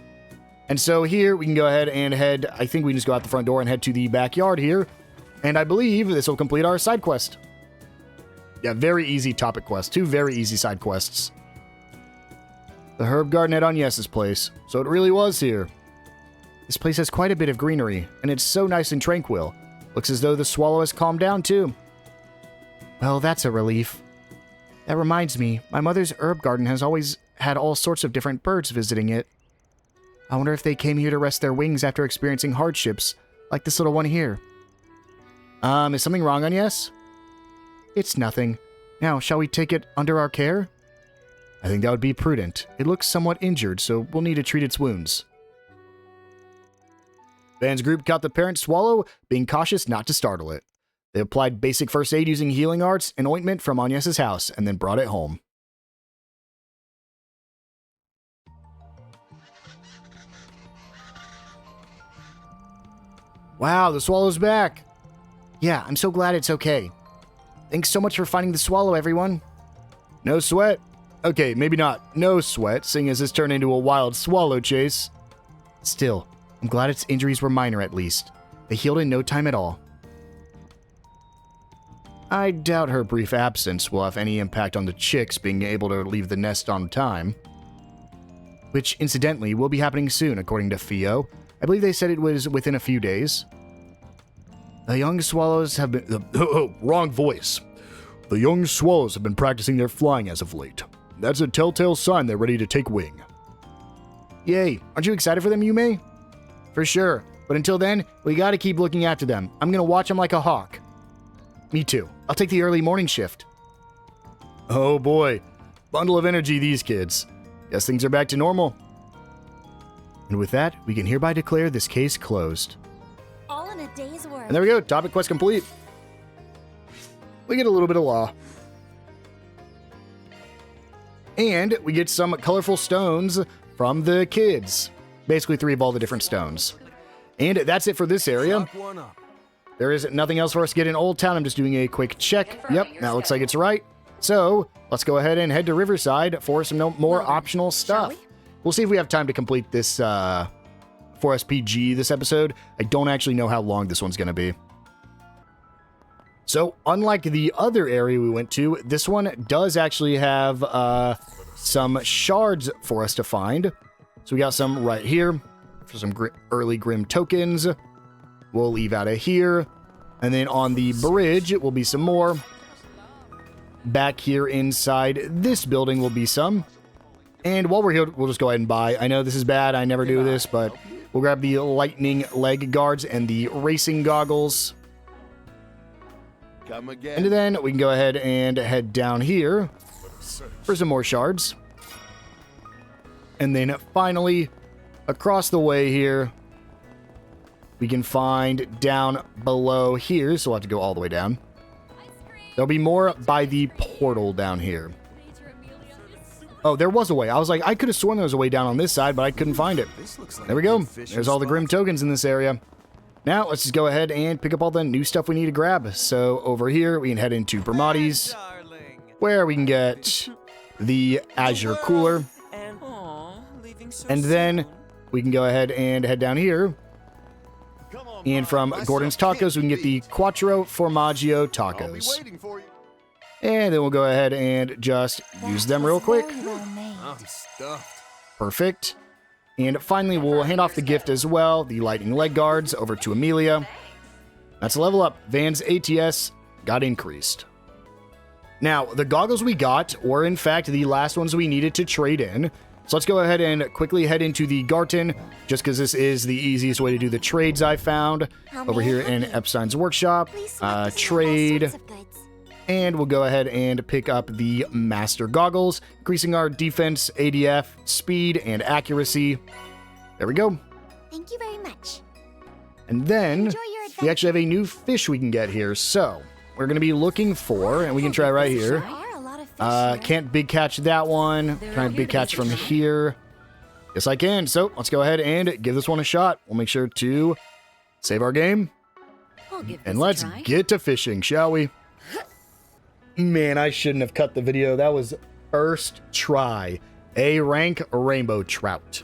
And so here, we can go ahead and head... I think we can just go out the front door and head to the backyard here. And I believe this will complete our side quest. Yeah, very easy topic quest. 2 very easy side quests. The herb garden at Agnes's place. So it really was here. This place has quite a bit of greenery, and it's so nice and tranquil. Looks as though the swallow has calmed down, too. Well, that's a relief. That reminds me, my mother's herb garden has always had all sorts of different birds visiting it. I wonder if they came here to rest their wings after experiencing hardships, like this little one here. Is something wrong, Agnes? It's nothing. Now, shall we take it under our care? I think that would be prudent. It looks somewhat injured, so we'll need to treat its wounds. Van's group caught the parent swallow, being cautious not to startle it. They applied basic first aid using healing arts and ointment from Agnes's house, and then brought it home. Wow, the swallow's back! Yeah, I'm so glad it's okay. Thanks so much for finding the swallow, everyone. No sweat. Okay, maybe not no sweat, seeing as this turned into a wild swallow chase. Still, I'm glad its injuries were minor at least. They healed in no time at all. I doubt her brief absence will have any impact on the chicks being able to leave the nest on time. Which, incidentally, will be happening soon, according to Theo. I believe they said it was within a few days. The young swallows have been... wrong voice. The young swallows have been practicing their flying as of late. That's a telltale sign they're ready to take wing. Yay, aren't you excited for them, Yume? For sure, but until then, we gotta keep looking after them. I'm gonna watch them like a hawk. Me too. I'll take the early morning shift. Oh boy, bundle of energy these kids. Guess things are back to normal. And with that, we can hereby declare this case closed. All in a day's work. And there we go, topic quest complete. We get a little bit of law. And we get some colorful stones from the kids. Basically 3 of all the different stones. And that's it for this area. There is nothing else for us to get in Old Town. I'm just doing a quick check. Yep, that looks like it's right. So, let's go ahead and head to Riverside for some more optional stuff. We'll see if we have time to complete this 4SPG this episode. I don't actually know how long this one's going to be. So, unlike the other area we went to, this one does actually have some shards for us to find. So we got some right here for some early Grim tokens. We'll leave out of here. And then on the bridge, it will be some more. back here inside this building will be some. And while we're here, we'll just go ahead and buy. I know this is bad. I never do this, but we'll grab the lightning leg guards and the racing goggles. Come again. And then we can go ahead and head down here for some more shards. And then finally, across the way here, we can find down below here. So we'll have to go all the way down. There'll be more by the portal down here. Oh, there was a way. I was like, I could have sworn there was a way down on this side, but I couldn't find it. There we go. There's all the Grim tokens in this area. Now, let's just go ahead and pick up all the new stuff we need to grab. So, over here, we can head into Bermati's, where we can get the Azure Cooler. And then, we can go ahead and head down here. And from Gordon's Tacos, we can get the Quattro Formaggio Tacos. And then we'll go ahead and just use them real quick. I'm stuffed. Perfect. And finally, we'll hand off the gift as well, the lightning leg guards, over to Amelia. That's a level up. Van's ATS got increased. Now, the goggles we got were, in fact, the last ones we needed to trade in. So let's go ahead and quickly head into the Garten, just because this is the easiest way to do the trades I found over here in Epstein's workshop. Trade. And we'll go ahead and pick up the Master Goggles, increasing our defense, ADF, speed, and accuracy. There we go. Thank you very much. And then we actually have a new fish we can get here. So we're going to be looking for, and we can try right here. Can't big catch that one. Can I big catch from here? Yes, I can. So let's go ahead and give this one a shot. We'll make sure to save our game. And let's get to fishing, shall we? Man, I shouldn't have cut the video. That was first try. A rank rainbow trout.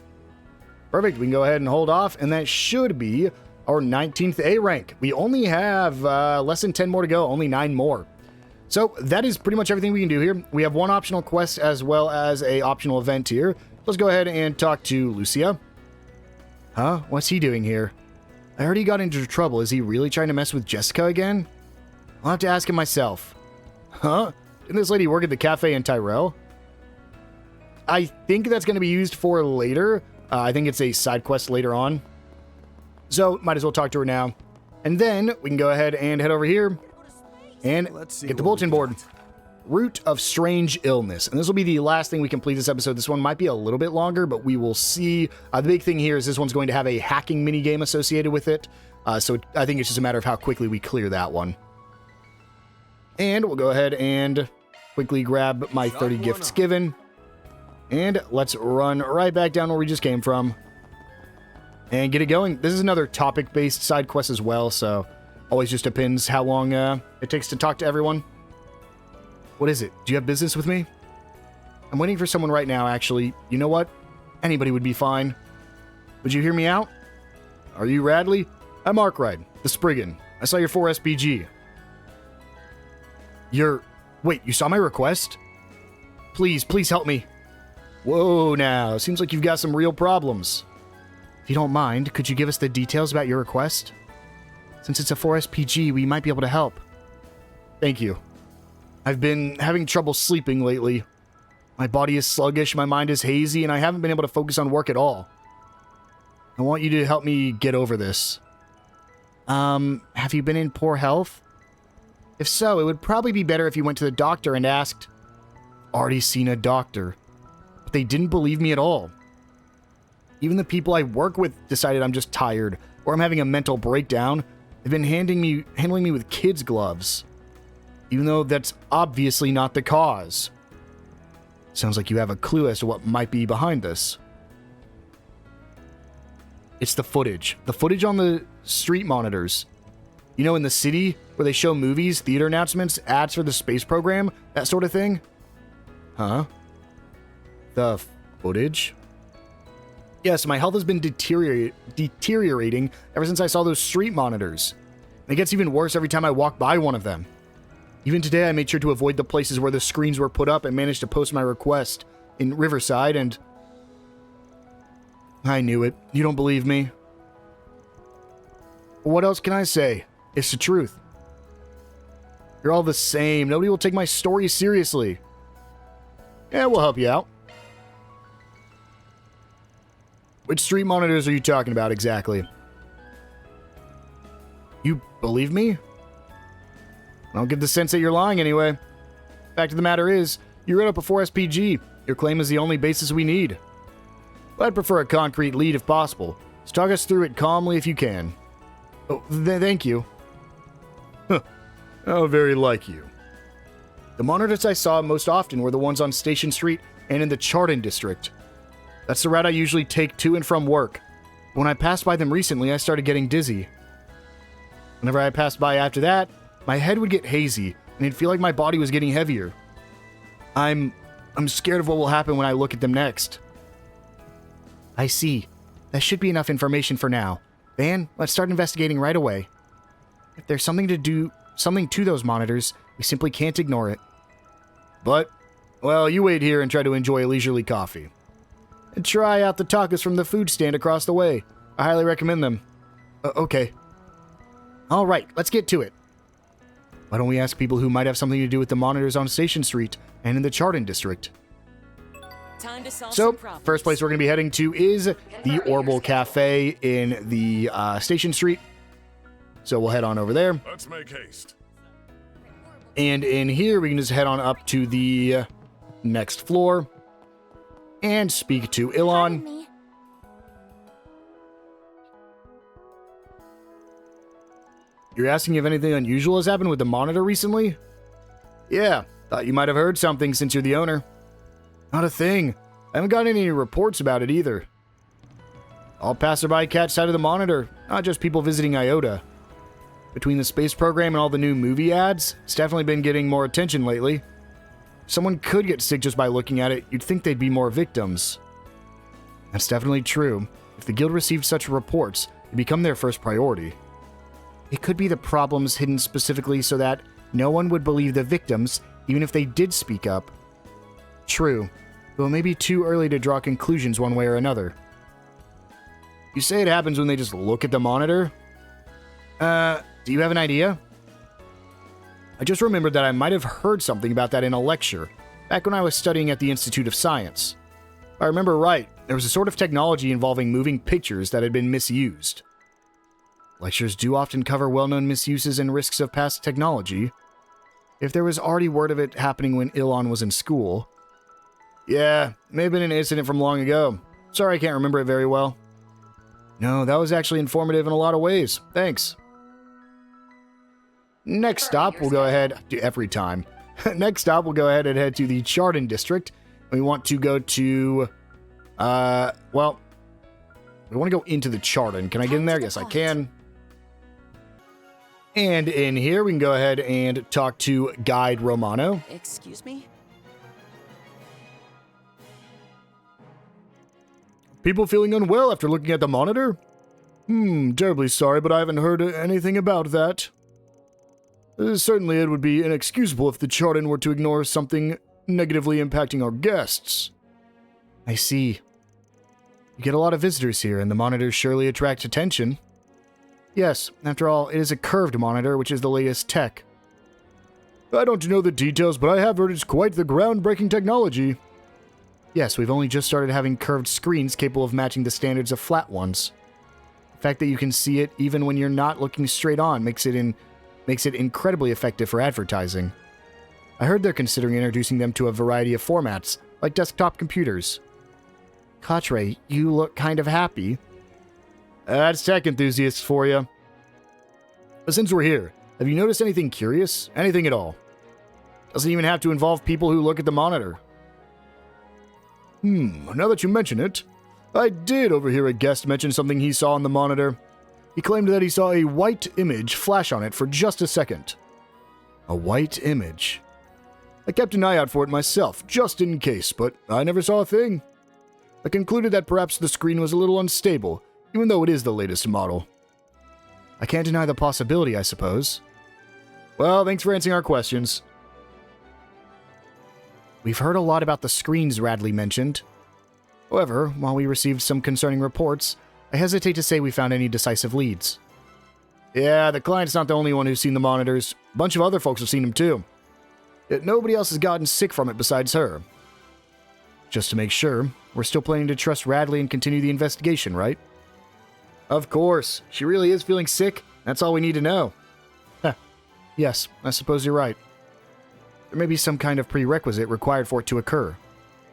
Perfect. We can go ahead and hold off, and that should be our 19th A rank. We only have less than 10 more to go, only 9 more. So that is pretty much everything we can do here. We have one optional quest as well as a optional event here. Let's go ahead and talk to Lucia. Huh? What's he doing here? I already got into trouble. Is he really trying to mess with Jessica again? I'll have to ask him myself. Huh? Didn't this lady work at the cafe in Tyrell? I think that's going to be used for later. I think it's a side quest later on. So, might as well talk to her now. And then, we can go ahead and head over here and get the bulletin board. Root of Strange Illness. And this will be the last thing we complete this episode. This one might be a little bit longer, but we will see. The big thing here is this one's going to have a hacking minigame associated with it. So, I think it's just a matter of how quickly we clear that one. And we'll go ahead and quickly grab my 30 gifts given. And let's run right back down where we just came from. And get it going. This is another topic-based side quest as well, so always just depends how long it takes to talk to everyone. What is it? Do you have business with me? I'm waiting for someone right now, actually. You know what? Anybody would be fine. Would you hear me out? Are you Radley? I'm Arkwright, the Spriggan. I saw your 4 SPG. Wait, you saw my request? Please help me. Whoa, now. Seems like you've got some real problems. If you don't mind, could you give us the details about your request? Since it's a 4 SPG, we might be able to help. Thank you. I've been having trouble sleeping lately. My body is sluggish, my mind is hazy, and I haven't been able to focus on work at all. I want you to help me get over this. Have you been in poor health? If so, it would probably be better if you went to the doctor and asked. Already seen a doctor. But they didn't believe me at all. Even the people I work with decided I'm just tired, or I'm having a mental breakdown. They've been handling me with kids' gloves. Even though that's obviously not the cause. Sounds like you have a clue as to what might be behind this. It's the footage. The footage on the street monitors. You know, in the city, where they show movies, theater announcements, ads for the space program, that sort of thing? Huh? The footage? Yes, my health has been deteriorating ever since I saw those street monitors. And it gets even worse every time I walk by one of them. Even today, I made sure to avoid the places where the screens were put up and managed to post my request in Riverside, and I knew it. You don't believe me? What else can I say? It's the truth. You're all the same. Nobody will take my story seriously. Yeah, we'll help you out. Which street monitors are you talking about exactly? You believe me? I don't get the sense that you're lying anyway. Fact of the matter is, you read up before SPG. Your claim is the only basis we need. But I'd prefer a concrete lead if possible. So talk us through it calmly if you can. Oh, thank you. Huh. Oh, very like you. The monitors I saw most often were the ones on Station Street and in the Chardon district. That's the route I usually take to and from work. When I passed by them recently, I started getting dizzy. Whenever I passed by after that, my head would get hazy, and it'd feel like my body was getting heavier. I'm scared of what will happen when I look at them next. I see. That should be enough information for now. Van, let's start investigating right away. If there's something to those monitors, we simply can't ignore it. But, well, you wait here and try to enjoy a leisurely coffee. And try out the tacos from the food stand across the way. I highly recommend them. Okay. Alright, let's get to it. Why don't we ask people who might have something to do with the monitors on Station Street and in the Chardon district? Time to solve So, some problems. first place we're going to be heading to is the Orbital Cafe in the Station Street. So we'll head on over there. Let's make haste. And in here, we can just head on up to the next floor and speak to Ilon. Me. You're asking if anything unusual has happened with the monitor recently? Yeah, thought you might have heard something since you're the owner. Not a thing. I haven't gotten any reports about it either. All passerby catch sight of the monitor, not just people visiting Iota. Between the space program and all the new movie ads, it's definitely been getting more attention lately. If someone could get sick just by looking at it, you'd think they'd be more victims. That's definitely true. If the guild received such reports, it'd become their first priority. It could be the problems hidden specifically so that no one would believe the victims, even if they did speak up. True, though it may be too early to draw conclusions one way or another. You say it happens when they just look at the monitor? Do you have an idea? I just remembered that I might have heard something about that in a lecture, back when I was studying at the Institute of Science. If I remember right, there was a sort of technology involving moving pictures that had been misused. Lectures do often cover well-known misuses and risks of past technology. If there was already word of it happening when Ilon was in school. Yeah, it may have been an incident from long ago. Sorry I can't remember it very well. No, that was actually informative in a lot of ways. Thanks. Next stop, we'll go ahead... Every time. Next stop, we'll go ahead and head to the Chardon district. We want to go to... well... We want to go into the Chardon. Can I get in there? Yes, I can. And in here, we can go ahead and talk to Guide Romano. Excuse me? People feeling unwell after looking at the monitor? Terribly sorry, but I haven't heard anything about that. Certainly it would be inexcusable if the Chardon were to ignore something negatively impacting our guests. I see. You get a lot of visitors here, and the monitors surely attract attention. Yes, after all, it is a curved monitor, which is the latest tech. I don't know the details, but I have heard it's quite the groundbreaking technology. Yes, we've only just started having curved screens capable of matching the standards of flat ones. The fact that you can see it even when you're not looking straight on makes it incredibly effective for advertising. I heard they're considering introducing them to a variety of formats, like desktop computers. Katre, you look kind of happy. That's tech enthusiasts for you. But since we're here, have you noticed anything curious? Anything at all? Doesn't even have to involve people who look at the monitor. Now that you mention it, I did overhear a guest mention something he saw on the monitor. He claimed that he saw a white image flash on it for just a second. A white image. I kept an eye out for it myself, just in case, but I never saw a thing. I concluded that perhaps the screen was a little unstable, even though it is the latest model. I can't deny the possibility, I suppose. Well, thanks for answering our questions. We've heard a lot about the screens Radley mentioned. However, while we received some concerning reports, I hesitate to say we found any decisive leads. Yeah, the client's not the only one who's seen the monitors. A bunch of other folks have seen him too. Yet nobody else has gotten sick from it besides her. Just to make sure, we're still planning to trust Radley and continue the investigation, right? Of course. She really is feeling sick. That's all we need to know. Yes, I suppose you're right. There may be some kind of prerequisite required for it to occur.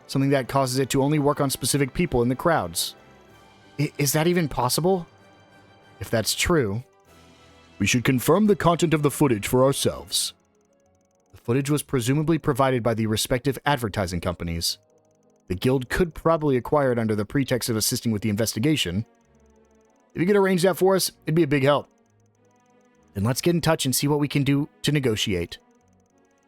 Something that causes it to only work on specific people in the crowds. Is that even possible? If that's true, we should confirm the content of the footage for ourselves. The footage was presumably provided by the respective advertising companies. The guild could probably acquire it under the pretext of assisting with the investigation. If you could arrange that for us, it'd be a big help. Then let's get in touch and see what we can do to negotiate.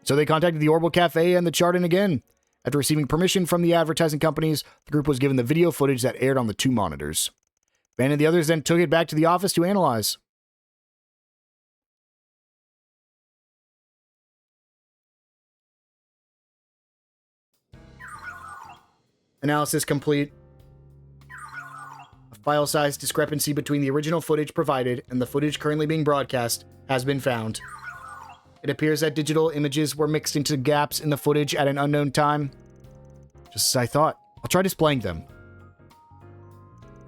So they contacted the Orbital Cafe and the Chardon again. After receiving permission from the advertising companies, the group was given the video footage that aired on the 2 monitors. Van and the others then took it back to the office to analyze. Analysis complete. A file size discrepancy between the original footage provided and the footage currently being broadcast has been found. It appears that digital images were mixed into gaps in the footage at an unknown time. Just as I thought. I'll try displaying them.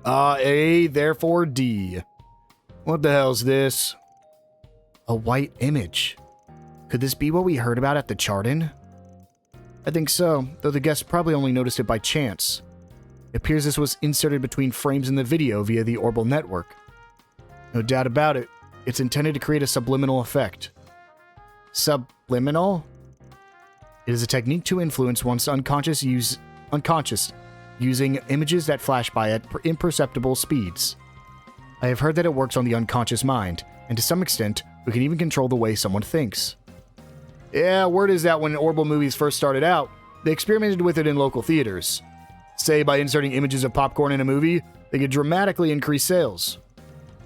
A, therefore D. What the hell's this? A white image. Could this be what we heard about at the Chardon? I think so, though the guests probably only noticed it by chance. It appears this was inserted between frames in the video via the Orbital network. No doubt about it, it's intended to create a subliminal effect. Subliminal? It is a technique to influence one's unconscious using images that flash by at imperceptible speeds. I have heard that it works on the unconscious mind, and to some extent, we can even control the way someone thinks. Yeah, word is that when Orbital movies first started out, they experimented with it in local theaters. Say by inserting images of popcorn in a movie, they could dramatically increase sales.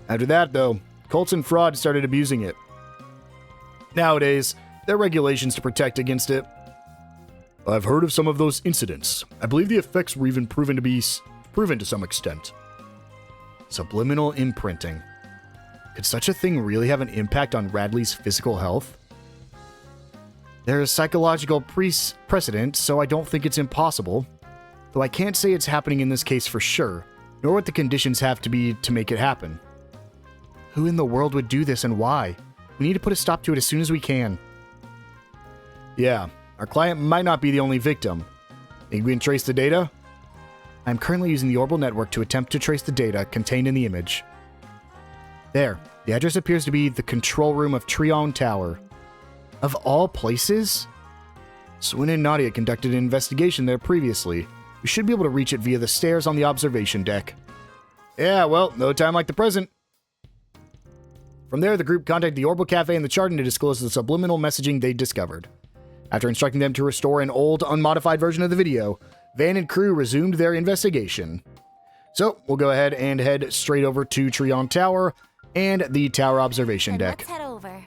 After that, though, cults and fraud started abusing it. Nowadays, there are regulations to protect against it. I've heard of some of those incidents. I believe the effects were even proven to some extent. Subliminal imprinting. Could such a thing really have an impact on Radley's physical health? There is psychological precedent, so I don't think it's impossible. Though I can't say it's happening in this case for sure, nor what the conditions have to be to make it happen. Who in the world would do this and why? We need to put a stop to it as soon as we can. Yeah, our client might not be the only victim. Think we can trace the data? I'm currently using the Orbital network to attempt to trace the data contained in the image. There, the address appears to be the control room of Trion Tower. Of all places? Swin and Nadia conducted an investigation there previously. We should be able to reach it via the stairs on the observation deck. Yeah, well, no time like the present. From there, the group contacted the Orbital Cafe and the Chardon to disclose the subliminal messaging they discovered. After instructing them to restore an old, unmodified version of the video, Van and crew resumed their investigation. So, we'll go ahead and head straight over to Trion Tower and the tower observation deck. Let's head over.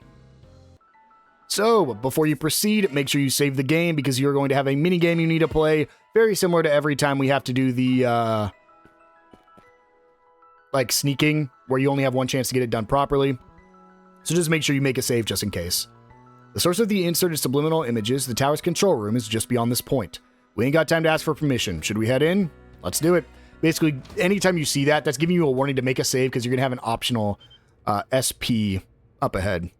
So, before you proceed, make sure you save the game because you're going to have a mini game you need to play, very similar to every time we have to do the, sneaking, where you only have one chance to get it done properly. So just make sure you make a save just in case. The source of the inserted subliminal images, the tower's control room, is just beyond this point. We ain't got time to ask for permission. Should we head in? Let's do it. Basically, anytime you see that, that's giving you a warning to make a save because you're going to have an optional SP up ahead.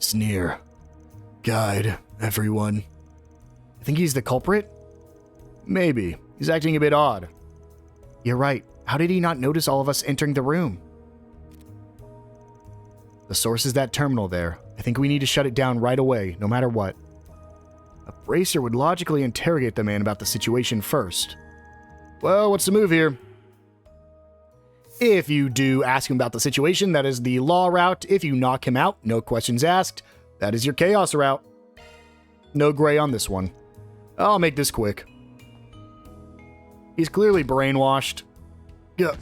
Sneer. Guide, everyone. I think he's the culprit? Maybe. He's acting a bit odd. You're right. How did he not notice all of us entering the room? The source is that terminal there. I think we need to shut it down right away, no matter what. A bracer would logically interrogate the man about the situation first. Well, what's the move here? If you do ask him about the situation, that is the law route. If you knock him out, no questions asked, that is your chaos route. No gray on this one. I'll make this quick. He's clearly brainwashed. Go.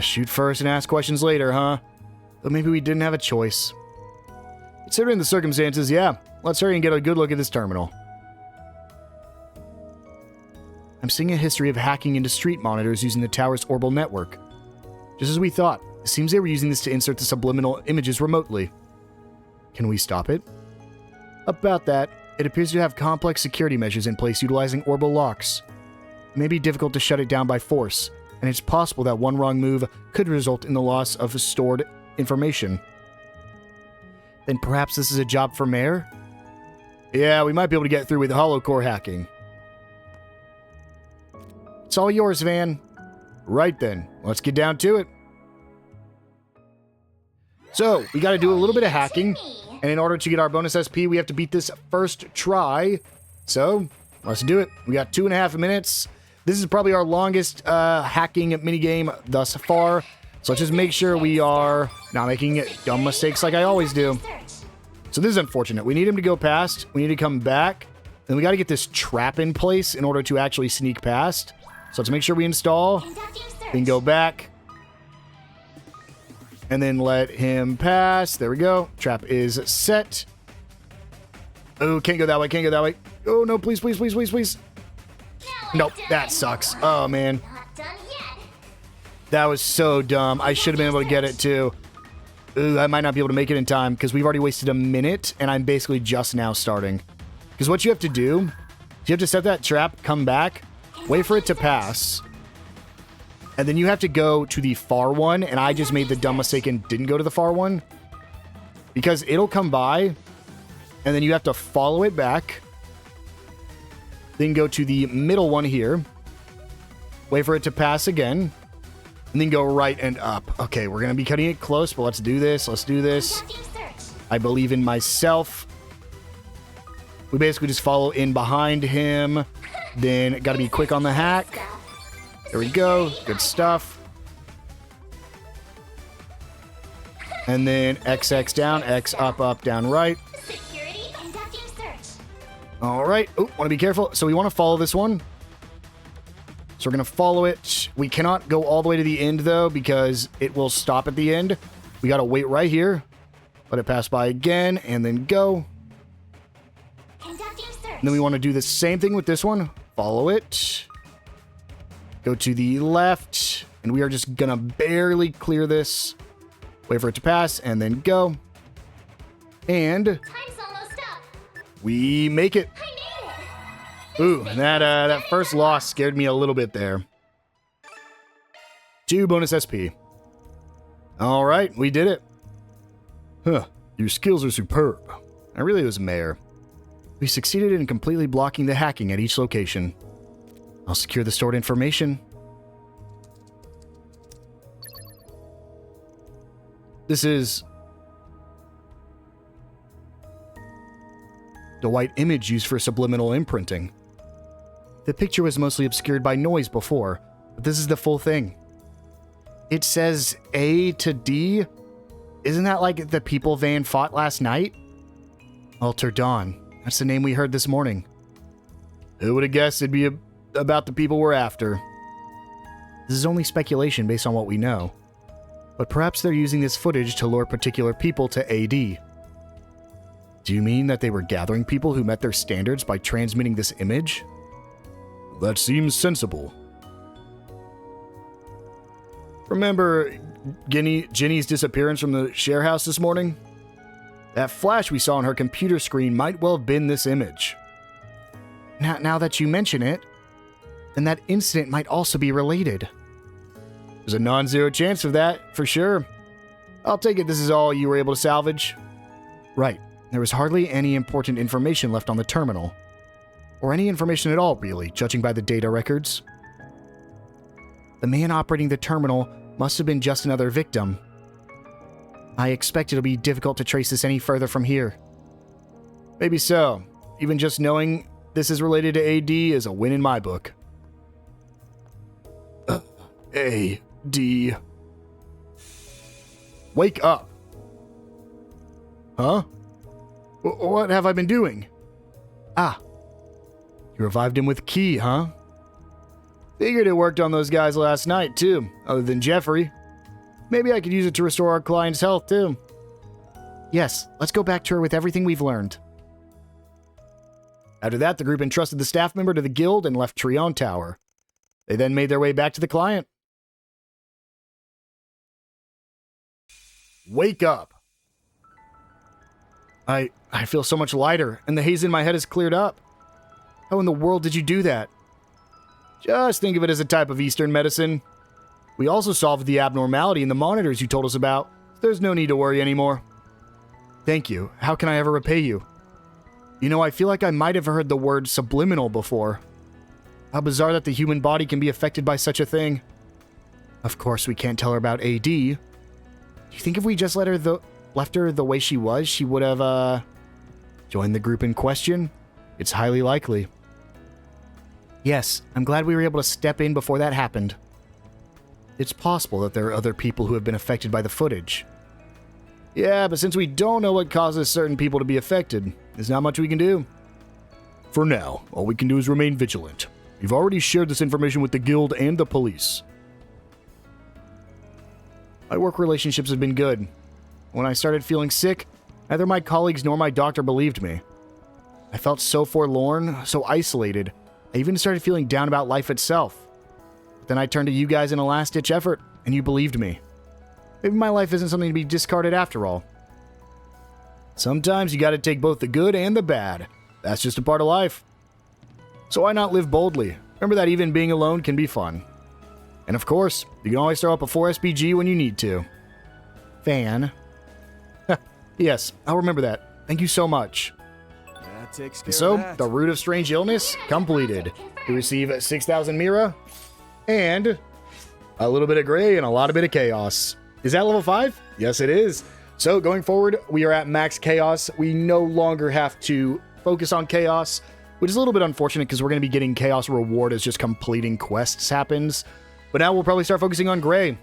Shoot first and ask questions later, huh? But maybe we didn't have a choice. Considering the circumstances, yeah. Let's hurry and get a good look at this terminal. I'm seeing a history of hacking into street monitors using the tower's orbital network. Just as we thought, It seems they were using this to insert the subliminal images remotely. Can we stop it? About that, it appears to have complex security measures in place utilizing orbital locks. It may be difficult to shut it down by force, and it's possible that one wrong move could result in the loss of stored information. Then perhaps this is a job for Mayor? Yeah, we might be able to get through with holocore hacking. It's all yours, Van. Right then, let's get down to it. So, we got to do a little bit of hacking, and in order to get our bonus SP, we have to beat this first try. So, let's do it. We got 2.5 minutes. This is probably our longest hacking minigame thus far. So let's just make sure we are not making dumb mistakes like I always do. So this is unfortunate. We need him to go past. We need to come back. Then we got to get this trap in place in order to actually sneak past. So let's make sure we install. Then go back. And then let him pass. There we go. Trap is set. Oh, can't go that way. Can't go that way. Oh, no. Please, please, please, please, please. Nope. That sucks. Oh, man. That was so dumb. I should have been able to get it, too. Ooh, I might not be able to make it in time because we've already wasted a minute, and I'm basically just now starting. Because what you have to do, you have to set that trap, come back, wait for it to pass, and then you have to go to the far one, and I just made the dumb mistake and didn't go to the far one. Because it'll come by, and then you have to follow it back, then go to the middle one here, wait for it to pass again, and then go right and up. Okay, we're going to be cutting it close, but let's do this. Let's do this. I believe in myself. We basically just follow in behind him. Then got to be quick on the hack. There we go. Good stuff. And then XX down, X up, up, down, right. All right. Oh, want to be careful. So we want to follow this one. So we're going to follow it. We cannot go all the way to the end, though, because it will stop at the end. We got to wait right here. Let it pass by again, and then go. And then we want to do the same thing with this one. Follow it. Go to the left. And we are just going to barely clear this. Wait for it to pass, and then go. And Time's almost up. We make it. Ooh, that first loss scared me a little bit there. 2 bonus SP. All right, we did it. Huh, your skills are superb. I really was Mayor. We succeeded in completely blocking the hacking at each location. I'll secure the stored information. This is the white image used for subliminal imprinting. The picture was mostly obscured by noise before, but this is the full thing. It says A to D. Isn't that like the people Van fought last night? Alter Dawn. That's the name we heard this morning. Who would have guessed it'd be about the people we're after? This is only speculation based on what we know. But perhaps they're using this footage to lure particular people to AD. Do you mean that they were gathering people who met their standards by transmitting this image? That seems sensible. Remember Ginny's disappearance from the share house this morning? That flash we saw on her computer screen might well have been this image. Now that you mention it, then that incident might also be related. There's a non-zero chance of that, for sure. I'll take it this is all you were able to salvage. Right. There was hardly any important information left on the terminal. Or any information at all, really, judging by the data records. The man operating the terminal must have been just another victim. I expect it'll be difficult to trace this any further from here. Maybe so. Even just knowing this is related to AD is a win in my book. AD. Wake up. Huh? What have I been doing? Ah. You revived him with Key, huh? Figured it worked on those guys last night, too, other than Jeffrey. Maybe I could use it to restore our client's health, too. Yes, let's go back to her with everything we've learned. After that, the group entrusted the staff member to the guild and left Trion Tower. They then made their way back to the client. wake up. I feel so much lighter, and the haze in my head has cleared up. How in the world did you do that? Just think of it as a type of Eastern medicine. We also solved the abnormality in the monitors you told us about. There's no need to worry anymore. Thank you. How can I ever repay you? You know, I feel like I might have heard the word subliminal before. How bizarre that the human body can be affected by such a thing. Of course, we can't tell her about AD. Do you think if we just left her the way she was, she would have, joined the group in question? It's highly likely. Yes, I'm glad we were able to step in before that happened. It's possible that there are other people who have been affected by the footage. Yeah, but since we don't know what causes certain people to be affected, there's not much we can do. For now, all we can do is remain vigilant. We've already shared this information with the guild and the police. My work relationships have been good. When I started feeling sick, neither my colleagues nor my doctor believed me. I felt so forlorn, so isolated. I even started feeling down about life itself. But then I turned to you guys in a last-ditch effort, and you believed me. Maybe my life isn't something to be discarded after all. Sometimes you gotta take both the good and the bad. That's just a part of life. So why not live boldly? Remember that even being alone can be fun. And of course, you can always throw up a 4SPG when you need to. Fan. Yes, I'll remember that. Thank you so much. That takes care And so, of that. the Root of Strange Illness completed. You receive 6,000 Mira and a little bit of Gray and a lot of bit of Chaos. Is that level 5? Yes, it is. So, going forward, we are at max Chaos. We no longer have to focus on Chaos, which is a little bit unfortunate because we're going to be getting Chaos reward as just completing quests happens. But now we'll probably start focusing on Gray.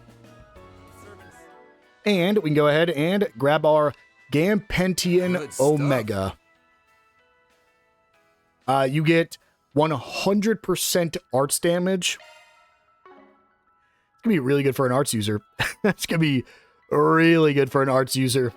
And we can go ahead and grab our Gampentian Omega. You get 100% arts damage. It's going to be really good for an arts user. It's going to be really good for an arts user.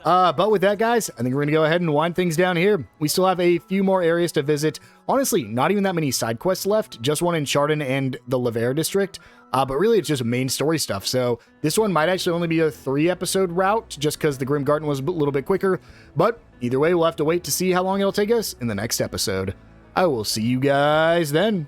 But with that, guys, I think we're going to go ahead and wind things down here. We still have a few more areas to visit. Honestly, not even that many side quests left. Just one in Chardon and the Lever district. But really, it's just main story stuff. So this one might actually only be a 3-episode route, just because the Grim Garden was a little bit quicker. But either way, we'll have to wait to see how long it'll take us in the next episode. I will see you guys then.